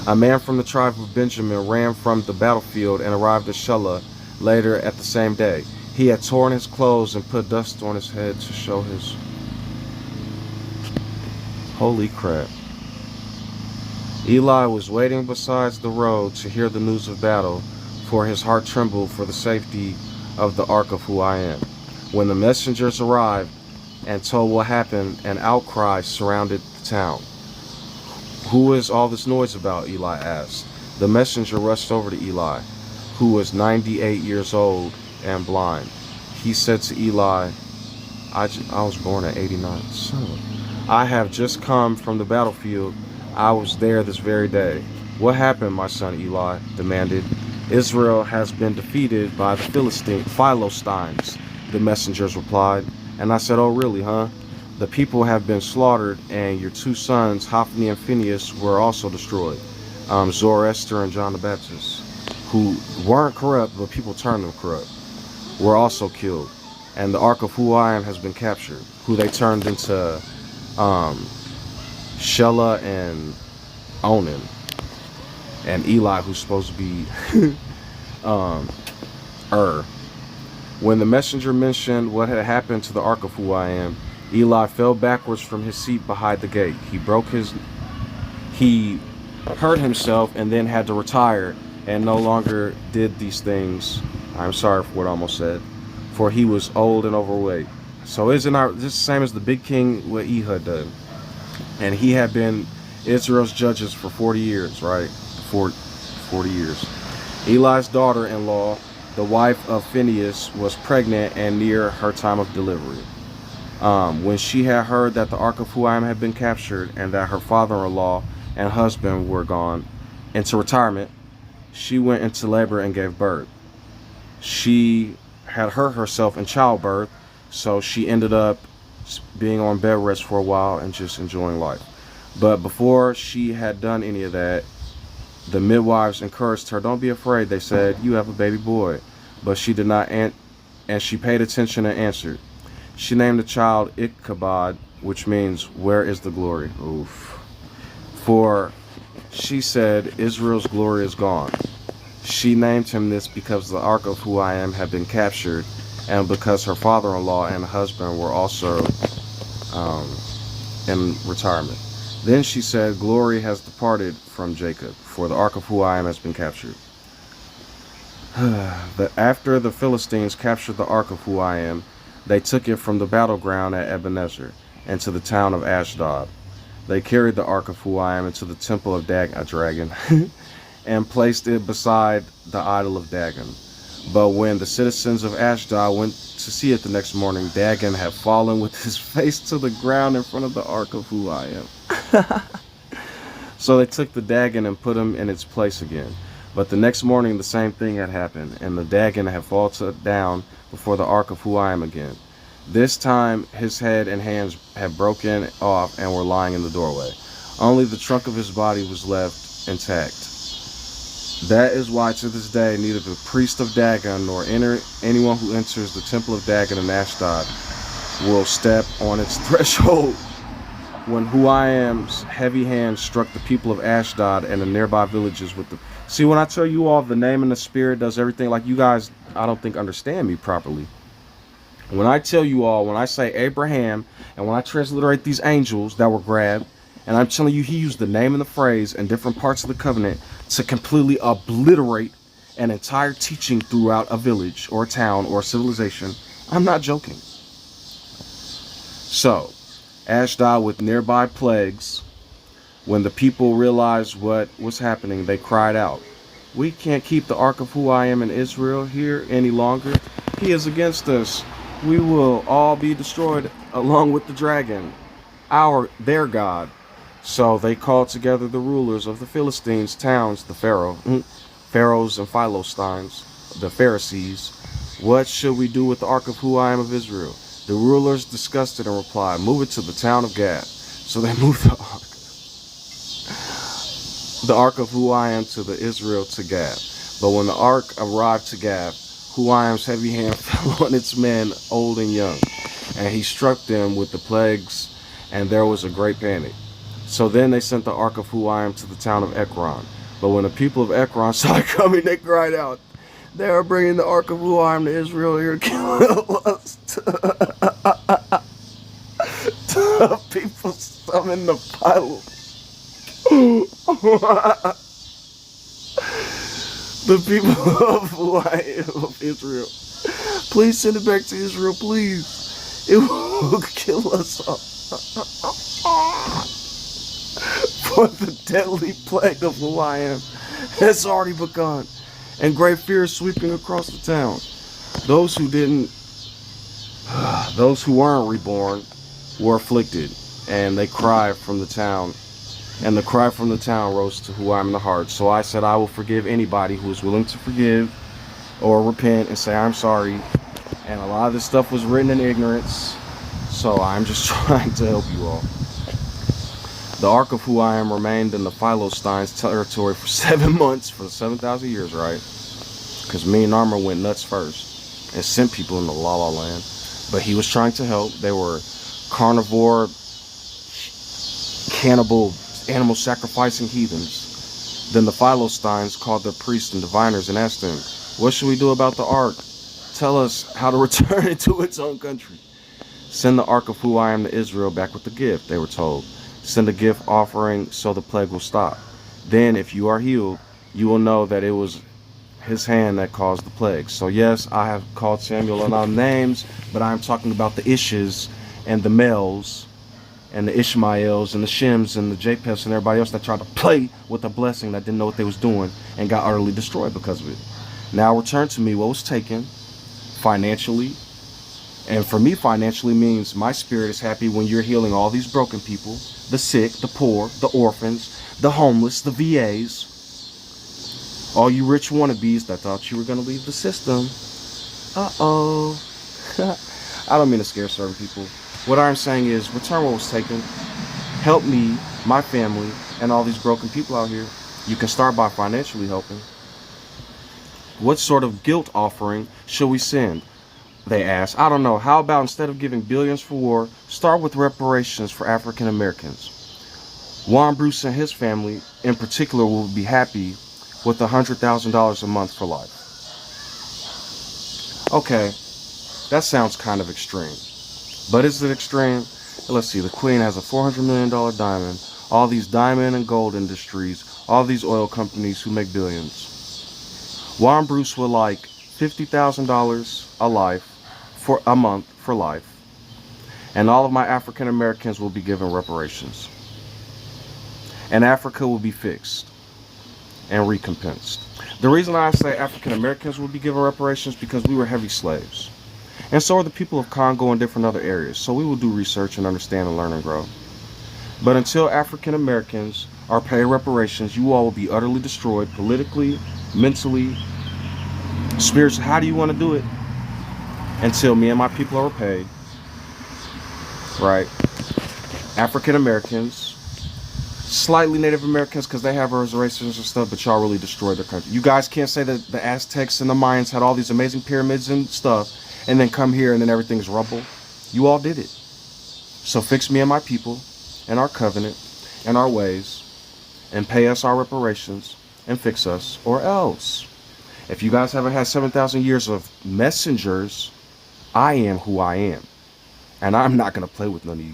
[SPEAKER 1] A man from the tribe of Benjamin ran from the battlefield and arrived at Shelah later at the same day. He had torn his clothes and put dust on his head to show his... Holy crap. Eli was waiting beside the road to hear the news of battle, for his heart trembled for the safety of the ark of who I am. When the messengers arrived and told what happened, an outcry surrounded the town. Who is all this noise about? Eli asked. The messenger rushed over to Eli, who was 98 years old and blind. He said to Eli, I was born at 89. Son of a... I have just come from the battlefield. I was there this very day. What happened, my son? Eli demanded. Israel has been defeated by the Philistines, the messengers replied. And I said, oh really, huh? The people have been slaughtered, and your two sons, Hophni and Phinehas, were also destroyed. Zoroaster and John the Baptist, who weren't corrupt, but people turned them corrupt, were also killed. And the ark of who I am has been captured, who they turned into Shelah and Onan. And Eli, who's supposed to be When the messenger mentioned what had happened to the ark of who I am, Eli fell backwards from his seat behind the gate. He hurt himself and then had to retire and no longer did these things. I'm sorry for what I almost said. For he was old and overweight. So isn't this the same as the big king what Ehud did? And he had been Israel's judges for 40 years, right? 40 years. Eli's daughter-in-law, the wife of Phinehas, was pregnant and near her time of delivery. When she had heard that the ark of Huam had been captured and that her father-in-law and husband were gone into retirement, she went into labor and gave birth. She had hurt herself in childbirth, so she ended up being on bed rest for a while and just enjoying life. But before she had done any of that, the midwives encouraged her, "Don't be afraid," they said, "you have a baby boy." But she did not, and she paid attention and answered. She named the child Ichabod, which means, "Where is the glory?" Oof. For she said, "Israel's glory is gone." She named him this because the ark of who I am had been captured, and because her father-in-law and husband were also in retirement. Then she said, "Glory has departed from Jacob, for the ark of who I am has been captured." After the Philistines captured the ark of who I am, they took it from the battleground at Ebenezer and to the town of Ashdod. They carried the ark of who I am into the temple of Dagon, and placed it beside the idol of Dagon. But when the citizens of Ashdod went to see it the next morning, Dagon had fallen with his face to the ground in front of the ark of who I am. So they took the Dagon and put him in its place again. But the next morning the same thing had happened, and the Dagon had fallen down before the ark of who I am again. This time his head and hands had broken off and were lying in the doorway. Only the trunk of his body was left intact. That is why to this day neither the priest of Dagon nor anyone who enters the temple of Dagon in Ashdod will step on its threshold. When Huayam's heavy hand struck the people of Ashdod and the nearby villages with the... See, when I tell you all the name and the spirit does everything, like you guys, I don't think understand me properly. When I tell you all, when I say Abraham, and when I transliterate these angels that were grabbed, and I'm telling you he used the name and the phrase in different parts of the covenant to completely obliterate an entire teaching throughout a village or a town or a civilization, I'm not joking. So, Ashdod with nearby plagues, when the people realized what was happening, they cried out, "We can't keep the ark of who I am in Israel here any longer. He is against us. We will all be destroyed along with the dragon, their God." So they called together the rulers of the Philistines' towns, the Pharaohs and Philistines, the Pharisees. "What should we do with the ark of who I am of Israel?" The rulers discussed it and replied, "Move it to the town of Gad." So they moved the ark of who I am to the Israel to Gad. But when the ark arrived to Gad, Huayam's heavy hand fell on its men, old and young, and he struck them with the plagues, and there was a great panic. So then they sent the ark of Huayam to the town of Ekron. But when the people of Ekron saw it coming, they cried out, "They are bringing the ark of Huayam to Israel here to kill us." The people summoned the pilot. The people of Israel, "Please send it back to Israel, please. It will kill us all." For the deadly plague of Huayam has already begun, and great fear is sweeping across the town. Those who weren't reborn were afflicted, and they cried from the town. And the cry from the town rose to Huayam in the heart. So I said, I will forgive anybody who is willing to forgive or repent and say, "I'm sorry." And a lot of this stuff was written in ignorance, so I'm just trying to help you all. The ark of Huayam remained in the Philistines' territory for 7 months, for 7,000 years, right? Because me and Narmer went nuts first and sent people into La La Land. But he was trying to help. They were carnivore, cannibal, animal sacrificing heathens. Then the Philistines called their priests and diviners and asked them, "What should we do about the ark? Tell us how to return it to its own country. Send the ark of who I am to Israel back with the gift, they were told. Send a gift offering so the plague will stop. Then, if you are healed, you will know that it was his hand that caused the plague. So yes, I have called Samuel a lot of names, but I'm talking about the Ishes and the Mels and the Ishmaels and the Shems and the Japheths and everybody else that tried to play with a blessing that didn't know what they was doing and got utterly destroyed because of it. Now return to me what was taken financially. And for me, financially means my spirit is happy when you're healing all these broken people, the sick, the poor, the orphans, the homeless, the VAs, all you rich wannabes that thought you were going to leave the system. Uh-oh. I don't mean to scare certain people. What I'm saying is, return what was taken. Help me, my family, and all these broken people out here. You can start by financially helping. What sort of guilt offering should we send? They asked. I don't know. How about instead of giving billions for war, start with reparations for African Americans? Juan Bruce and his family, in particular, will be happy with $100,000 a month for life. Okay, that sounds kind of extreme. But is it extreme? Let's see. The Queen has a $400 million diamond. All these diamond and gold industries. All these oil companies who make billions. Juan Bruce would like $50,000 a month for life. And all of my African Americans will be given reparations. And Africa will be fixed and recompensed. The reason I say African Americans will be given reparations because we were heavy slaves. And so are the people of Congo and different other areas. So we will do research and understand and learn and grow. But until African Americans are paid reparations, you all will be utterly destroyed politically, mentally, spiritually. How do you want to do it? Until me and my people are paid. Right? African Americans, slightly Native Americans because they have reservations and stuff, but y'all really destroyed their country. You guys can't say that the Aztecs and the Mayans had all these amazing pyramids and stuff and then come here and then everything's rubble. You all did it. So fix me and my people and our covenant and our ways and pay us our reparations and fix us, or else. If you guys haven't had 7,000 years of messengers, I am who I am. And I'm not going to play with none of you.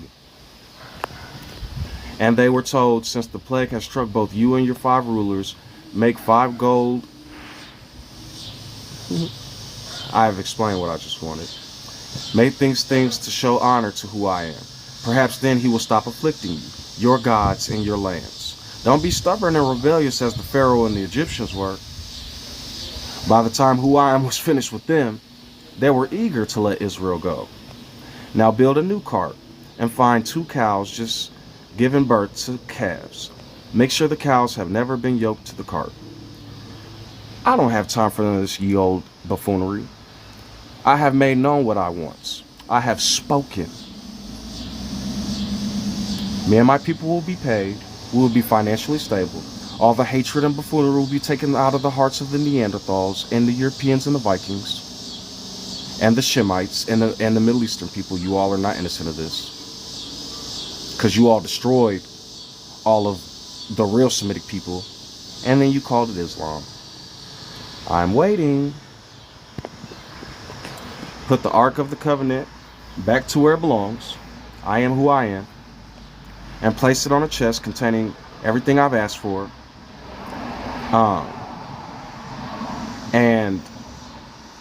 [SPEAKER 1] And they were told, since the plague has struck both you and your 5 rulers, make 5 gold. I have explained what I just wanted. Make things to show honor to who I am. Perhaps then he will stop afflicting you, your gods, and your lands. Don't be stubborn and rebellious as the Pharaoh and the Egyptians were. By the time who I am was finished with them, they were eager to let Israel go. Now build a new cart and find 2 cows just giving birth to calves. Make sure the cows have never been yoked to the cart. I don't have time for none of this ye old buffoonery. I have made known what I want. I have spoken. Me and my people will be paid. We will be financially stable. All the hatred and buffoonery will be taken out of the hearts of the Neanderthals and the Europeans and the Vikings and the Shemites and the Middle Eastern people. You all are not innocent of this, because you all destroyed all of the real Semitic people and then you called it Islam. I'm waiting. Put the Ark of the Covenant back to where it belongs. I am who I am. And place it on a chest containing everything I've asked for. And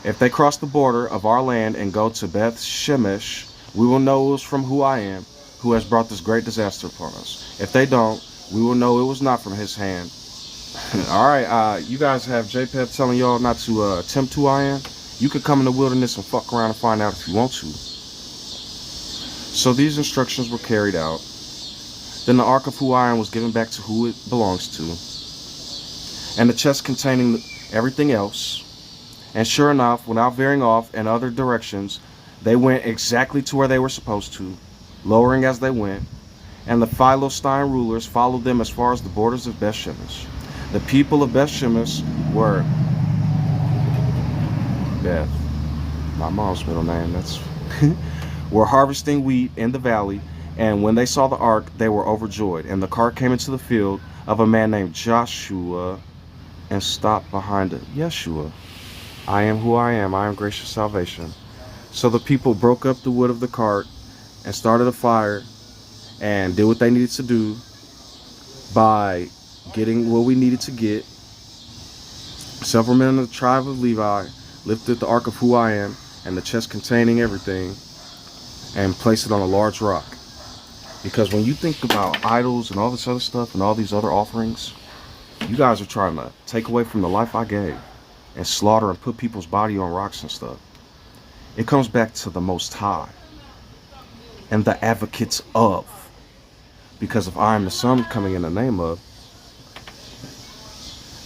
[SPEAKER 1] if they cross the border of our land and go to Beth Shemesh, we will know it was from who I am, who has brought this great disaster upon us. If they don't, we will know it was not from his hand. All right, you guys have Japheth telling y'all not to tempt who I am. You could come in the wilderness and fuck around and find out if you want to. So these instructions were carried out. Then the Ark of who I am was given back to who it belongs to, and the chest containing everything else. And sure enough, without veering off in other directions, they went exactly to where they were supposed to, lowering as they went. And the Philistine rulers followed them as far as the borders of Beth Shemesh. The people of Beth Shemesh were Beth, my mom's middle name. That's were harvesting wheat in the valley. And when they saw the ark, they were overjoyed. And the cart came into the field of a man named Joshua and stopped behind it. Yeshua. I am who I am. I am gracious salvation. So the people broke up the wood of the cart and started a fire and did what they needed to do by getting what we needed to get. Several men of the tribe of Levi lifted the ark of who I am and the chest containing everything and placed it on a large rock. Because when you think about idols and all this other stuff and all these other offerings, you guys are trying to take away from the life I gave and slaughter and put people's body on rocks and stuff. It comes back to the Most High and the advocates of. Because if I am the Son coming in the name of,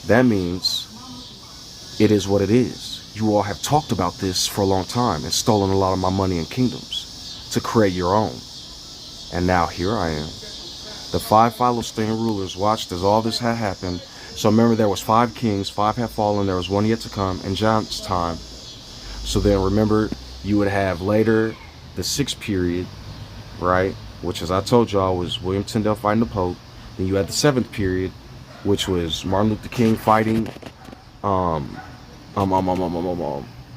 [SPEAKER 1] that means it is what it is. You all have talked about this for a long time and stolen a lot of my money and kingdoms to create your own. And now here I am. The 5 Philistine rulers watched as all this had happened. So remember, there was 5 kings, 5 had fallen, there was 1 yet to come in John's time. So then remember, you would have later the 6th period, right? Which, as I told y'all, was William Tyndale fighting the Pope. Then you had the 7th period, which was Martin Luther King fighting the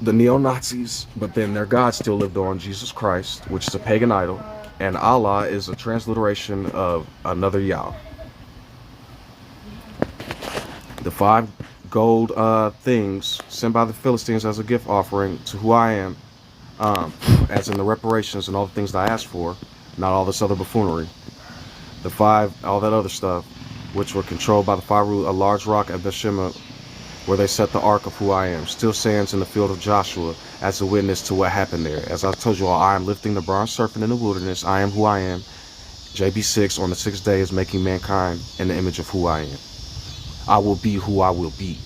[SPEAKER 1] neo-Nazis. But then their God still lived on, Jesus Christ, which is a pagan idol. And Allah is a transliteration of another Yah. The 5 gold things sent by the Philistines as a gift offering to who I am, as in the reparations and all the things that I asked for, not all this other buffoonery. The 5, all that other stuff, which were controlled by the 5 rulers, a large rock at Bethsheba, where they set the ark of who I am, still stands in the field of Joshua as a witness to what happened there. As I told you all, I am lifting the bronze serpent in the wilderness. I am who I am. JB6 on the 6th day is making mankind in the image of who I am. I will be who I will be.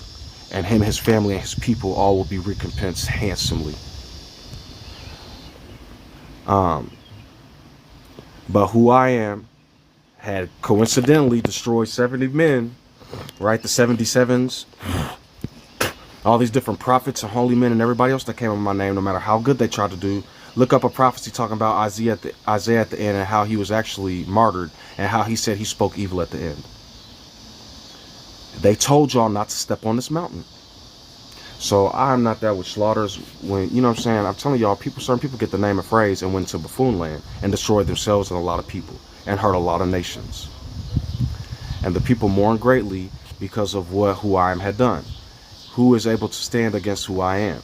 [SPEAKER 1] And him, his family, and his people all will be recompensed handsomely. But who I am had coincidentally destroyed 70 men, right? The 77s. All these different prophets and holy men and everybody else that came in my name, no matter how good they tried to do. Look up a prophecy talking about Isaiah at the end and how he was actually martyred and how he said he spoke evil at the end. They told y'all not to step on this mountain. So I'm not that which slaughters when, you know what I'm saying? I'm telling y'all, certain people get the name and phrase and went to buffoon land and destroyed themselves and a lot of people and hurt a lot of nations. And the people mourn greatly because of what who I am had done. Who is able to stand against who I am?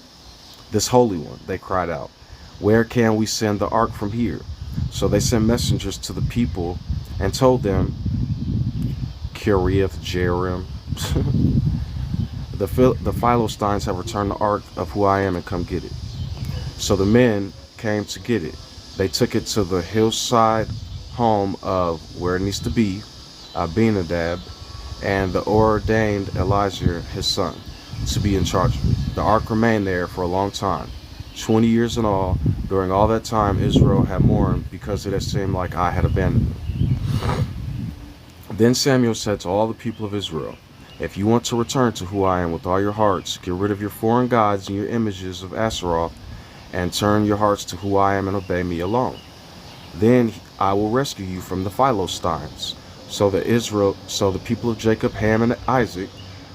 [SPEAKER 1] This Holy One, they cried out. Where can we send the ark from here? So they sent messengers to the people and told them, Kiriath Jearim. The Philistines have returned the ark of who I am and come get it. So the men came to get it. They took it to the hillside home of where it needs to be, Abinadab, and the ordained Elijah, his son, to be in charge of it. The ark remained there for a long time, 20 years in all. During all that time, Israel had mourned because it had seemed like I had abandoned them. Then Samuel said to all the people of Israel, if you want to return to who I am with all your hearts, get rid of your foreign gods and your images of Asheroth, and turn your hearts to who I am and obey me alone. Then I will rescue you from the Philistines. So the people of Jacob, Ham, and Isaac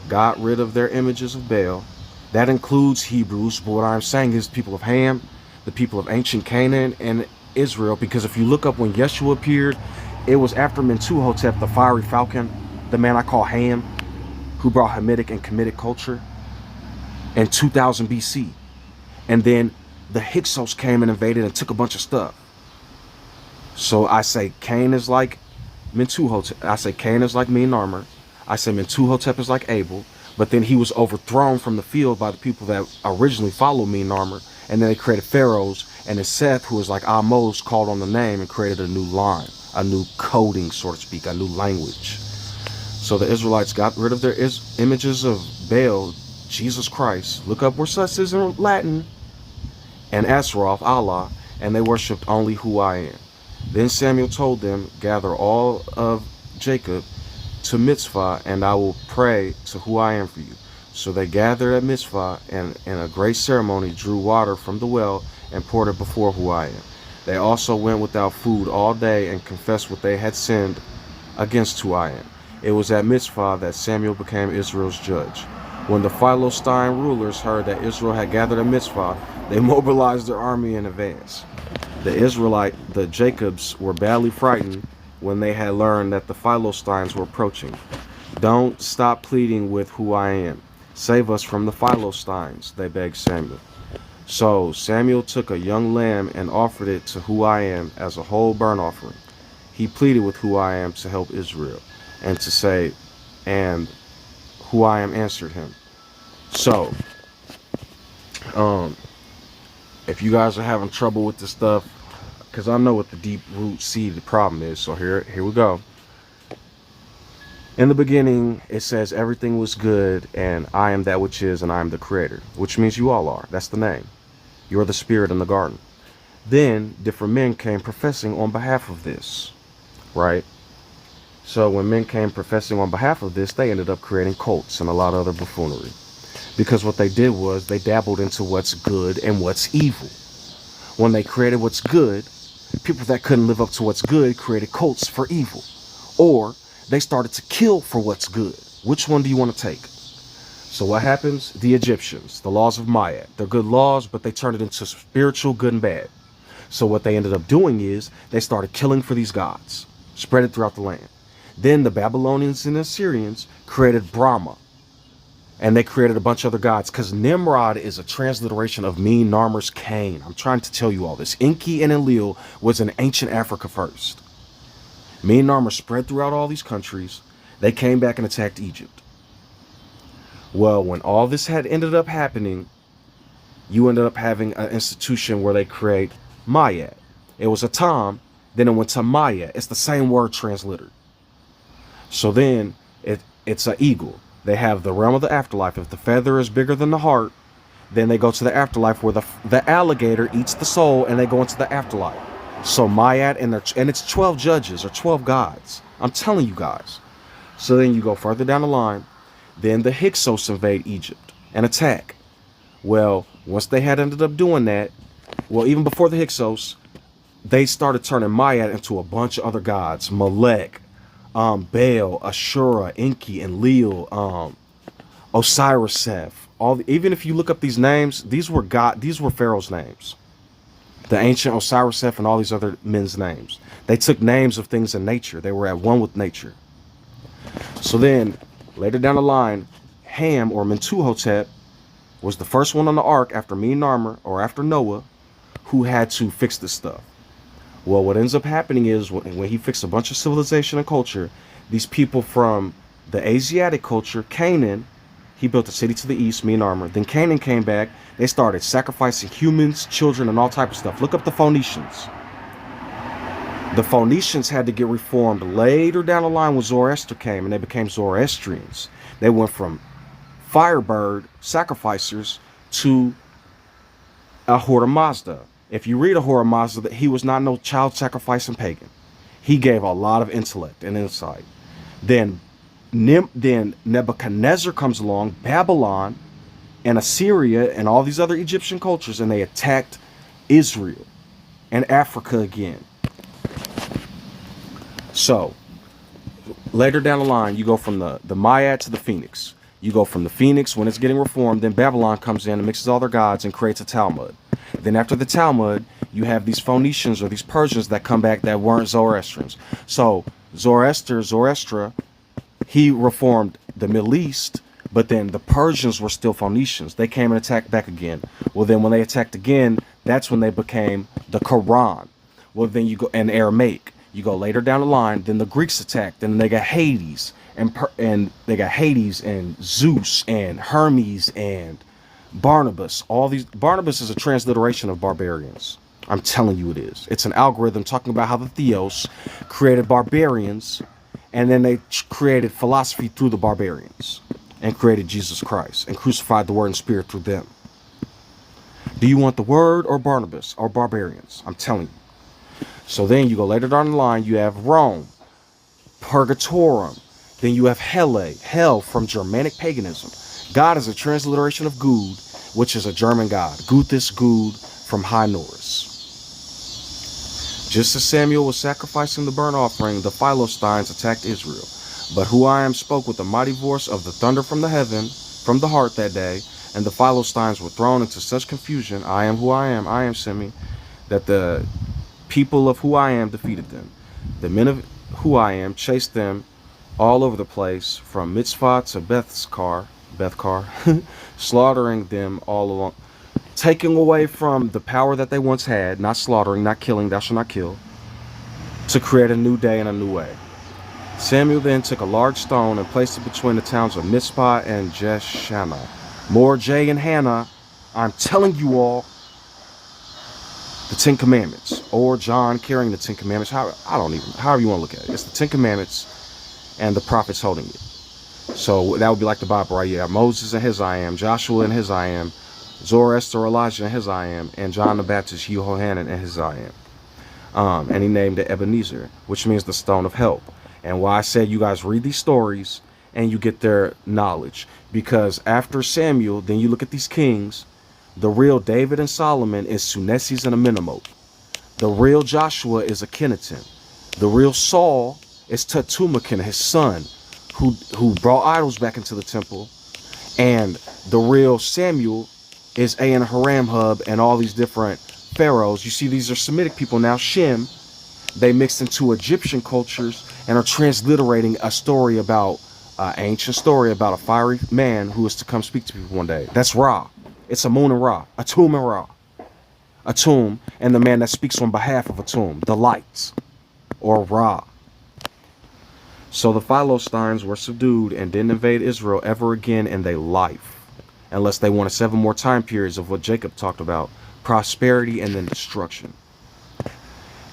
[SPEAKER 1] got rid of their images of Baal. That includes Hebrews, but what I'm saying is people of Ham, the people of ancient Canaan, and Israel, because if you look up when Yeshua appeared, it was after Mentuhotep, the fiery falcon, the man I call Ham, who brought Hamitic and Kemetic culture in 2000 BC. And then the Hyksos came and invaded and took a bunch of stuff. So I say Cain is like Mentuhotep. I say Cain is like Mene-Narmer. I say Mentuhotep is like Abel. But then he was overthrown from the field by the people that originally followed Mene-Narmer. And then they created pharaohs. And then Seth, who was like Ahmose, called on the name and created a new line, a new coding, so to speak, a new language. So the Israelites got rid of their images of Baal, Jesus Christ. Look up where such is in Latin. And Asheroth, Allah. And they worshipped only who I am. Then Samuel told them, gather all of Jacob to Mitzvah, and I will pray to who I am for you. So they gathered at Mitzvah, and in a great ceremony drew water from the well and poured it before who I am. They also went without food all day and confessed what they had sinned against who I am. It was at Mitzvah that Samuel became Israel's judge. When the Philistine rulers heard that Israel had gathered at Mizpah, they mobilized their army in advance. The Jacobs, were badly frightened when they had learned that the Philistines were approaching. Don't stop pleading with who I am. Save us from the Philistines, they begged Samuel. So Samuel took a young lamb and offered it to who I am as a whole burnt offering. He pleaded with who I am to help Israel and to say, and who I am answered him. So, if you guys are having trouble with this stuff, because I know what the deep root seated problem is, so here we go. In the beginning, it says everything was good, and I am that which is, and I am the creator, which means you all are. That's the name. You're the spirit in the garden. Then different men came professing on behalf of this, right? So when men came professing on behalf of this, they ended up creating cults and a lot of other buffoonery. Because what they did was they dabbled into what's good and what's evil. When they created what's good, people that couldn't live up to what's good created cults for evil. Or they started to kill for what's good. Which one do you want to take? So what happens? The Egyptians, the laws of Ma'at. They're good laws, but they turned it into spiritual good and bad. So what they ended up doing is they started killing for these gods, spread it throughout the land. Then the Babylonians and Assyrians created Brahma. And they created a bunch of other gods, because Nimrod is a transliteration of Mean Narmer's Cain. I'm trying to tell you all this. Enki and Enlil was in ancient Africa first. Mean Narmer spread throughout all these countries. They came back and attacked Egypt. Well, when all this had ended up happening, you ended up having an institution where they create Ma'at. It was a Tom, then it went to Ma'at. It's the same word translittered. So then it's an eagle. They have the realm of the afterlife. If the feather is bigger than the heart, then they go to the afterlife where the alligator eats the soul and they go into the afterlife. So Ma'at and it's 12 judges or 12 gods. I'm telling you guys. So then you go further down the line. Then the Hyksos invade Egypt and attack. Well, once they had ended up doing that, well, even before the Hyksos, they started turning Ma'at into a bunch of other gods. Molech, Baal, Ashura, Enki, Enlil, Osiris-Seth. Even if you look up these names, these were Pharaoh's names. The ancient Osiris-Seth and all these other men's names. They took names of things in nature. They were at one with nature. So then, later down the line, Ham or Mentuhotep was the first one on the ark after Mean Narmer or after Noah who had to fix this stuff. Well, what ends up happening is when he fixed a bunch of civilization and culture, these people from the Asiatic culture, Canaan, he built a city to the east, Mean Armor. Then Canaan came back. They started sacrificing humans, children, and all type of stuff. Look up the Phoenicians. The Phoenicians had to get reformed later down the line when Zoroaster came, and they became Zoroastrians. They went from Firebird sacrificers to Ahura Mazda. If you read Ahura Mazda, he was not no child sacrificing pagan. He gave a lot of intellect and insight. Then Nebuchadnezzar comes along, Babylon, and Assyria, and all these other Egyptian cultures, and they attacked Israel and Africa again. So, later down the line, you go from the Ma'at to the Phoenix. You go from the Phoenix when it's getting reformed, then Babylon comes in and mixes all their gods and creates a Talmud. Then after the Talmud, you have these Phoenicians or these Persians that come back that weren't Zoroastrians. So Zoroaster, he reformed the Middle East, but then the Persians were still Phoenicians. They came and attacked back again. Well, then when they attacked again, that's when they became the Quran. Well, then you go in Aramaic. You go later down the line, then the Greeks attacked, and they got Hades, and they got Hades and Zeus and Hermes and Barnabas. All these Barnabas is a transliteration of barbarians. I'm telling you it is. It's an algorithm talking about how the Theos created barbarians, and then they created philosophy through the barbarians and created Jesus Christ and crucified the word and spirit through them. Do you want the word or Barnabas or barbarians? I'm telling you. So then you go later down the line, you have Rome, Purgatorum, then you have hell from Germanic paganism. God is a transliteration of Gud, which is a German god. Guthis, Gud, from High Norse. Just as Samuel was sacrificing the burnt offering, the Philistines attacked Israel. But who I am spoke with the mighty voice of the thunder from the heaven, from the heart that day, and the Philistines were thrown into such confusion, I am who I am Semi, that the people of who I am defeated them. The men of who I am chased them all over the place, from Mitzvah to Bethkar, slaughtering them all along, taking away from the power that they once had, not slaughtering, not killing, thou shalt not kill, to create a new day and a new way. Samuel then took a large stone and placed it between the towns of Mizpah and Jeshana. More Jay and Hannah, I'm telling you all, the Ten Commandments, or John carrying the Ten Commandments, however you want to look at it. It's the Ten Commandments and the prophets holding it. So that would be like the Bible, right? You have Moses and his I am, Joshua and his I am, Zoroaster, Elijah and his I am, and John the Baptist, Jehohanan and his I am. And he named it Ebenezer, which means the stone of help. And why I said you guys read these stories and you get their knowledge. Because after Samuel, then you look at these kings. The real David and Solomon is Sunesis and Amenemot. The real Joshua is Akhenaten. The real Saul is Tutumakin, his son, who brought idols back into the temple. And the real Samuel is Haramhub and all these different pharaohs. You see, these are Semitic people now. Shem, they mixed into Egyptian cultures and are transliterating a story about, ancient story about a fiery man who is to come speak to people one day. That's Ra. It's Amun and Ra, Atum and Ra. Atum, and the man that speaks on behalf of Atum, the lights, or Ra. So the Philistines were subdued and didn't invade Israel ever again in their life, unless they wanted 7 more time periods of what Jacob talked about, prosperity and then destruction.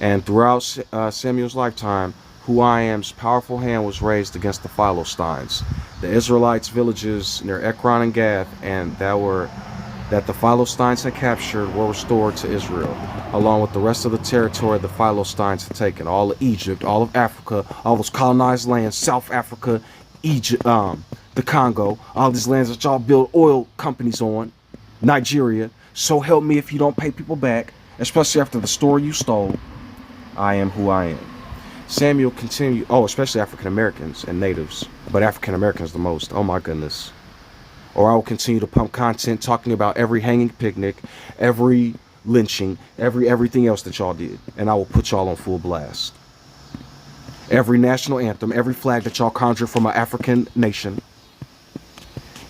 [SPEAKER 1] And throughout Samuel's lifetime, who I am's powerful hand was raised against the Philistines. The Israelites' villages near Ekron and Gath, and that the Philistines had captured, were restored to Israel, along with the rest of the territory the Philistines had taken. All of Egypt, all of Africa, all those colonized lands, South Africa, Egypt, the Congo, all these lands that y'all build oil companies on, Nigeria. So help me if you don't pay people back, especially after the story you stole. I am who I am. Samuel continued, especially African Americans and natives, but African Americans the most. Oh my goodness. Or I will continue to pump content talking about every hanging picnic, every lynching, everything else that y'all did. And I will put y'all on full blast. Every national anthem, every flag that y'all conjured from an African nation.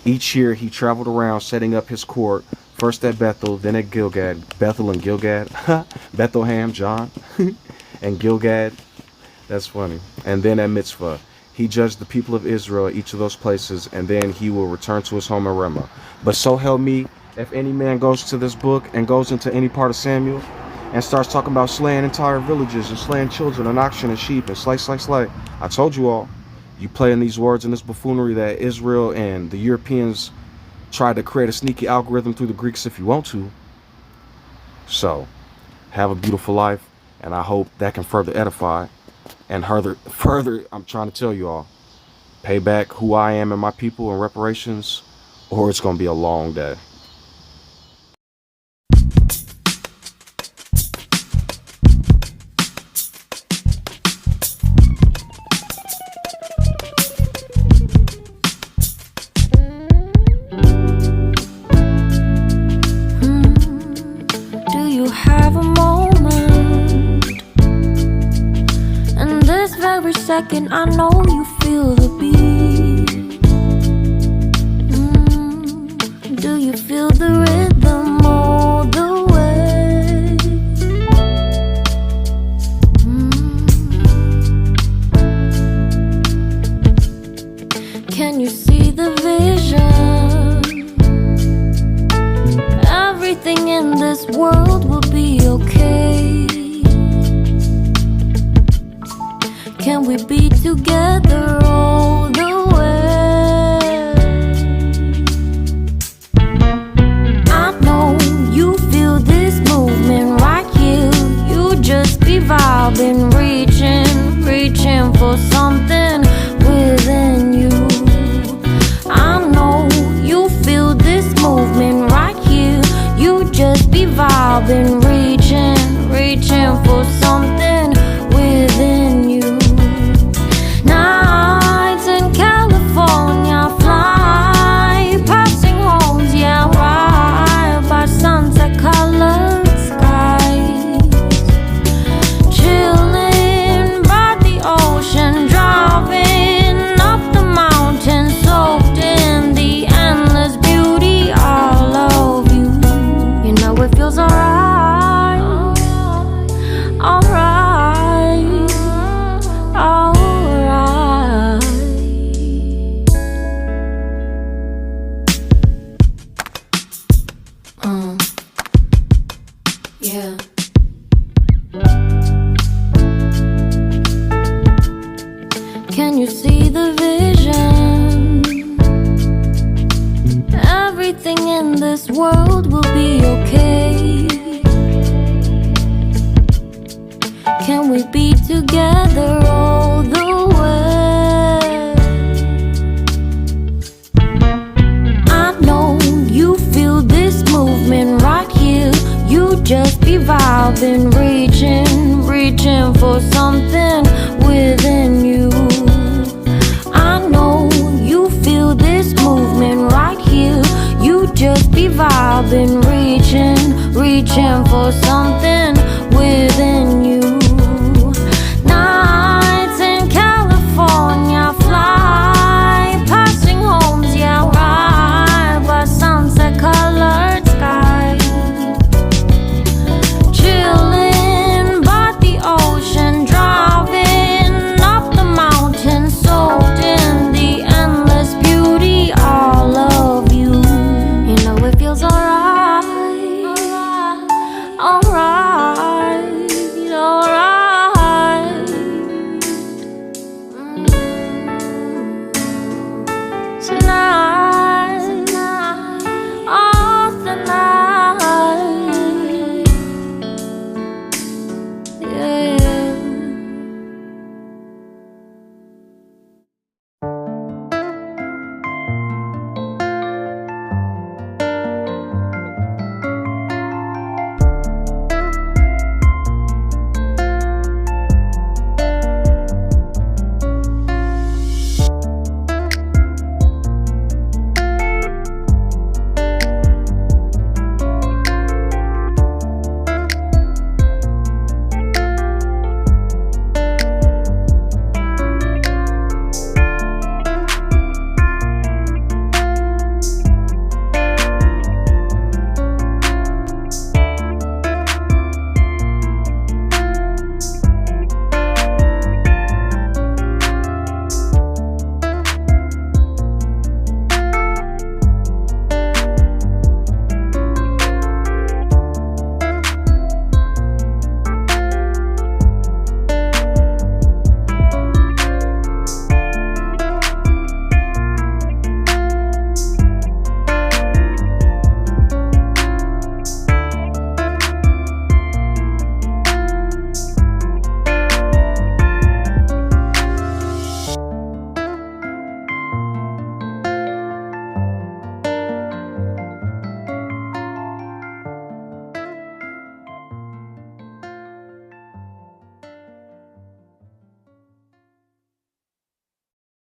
[SPEAKER 1] Each year he traveled around setting up his court, first at Bethel, then at Gilgad. Bethel and Gilgad. Bethlehem, John. And Gilgad. That's funny. And then at Mitzvah. He judged the people of Israel at each of those places, and then he will return to his home in Ramah. But so help me, if any man goes to this book and goes into any part of Samuel and starts talking about slaying entire villages and slaying children and oxen and sheep and slay. I told you all, you play in these words and this buffoonery that Israel and the Europeans tried to create a sneaky algorithm through the Greeks if you want to. So, have a beautiful life, and I hope that can further edify. And further, I'm trying to tell you all, pay back who I am and my people in reparations, or it's going to be a long day.
[SPEAKER 3] Do you have a moment? Every second I know you feel the beat. Do you feel the rhythm all the way? Can you see the vision? Everything in this world will be okay. Can we be together all the way? I know you feel this movement right here. You just be vibing, reaching for something within you. I know you feel this movement right here. You just be vibing, reaching for something within you. Nights in California fly past. alright, alright, alright. Yeah. Can you see the vision? Everything in this world will be okay. Can we be together all the way? I know you feel this movement right here. You just be vibing, reaching for something within you. I know you feel this movement right here. You just be vibing, reaching for something within you.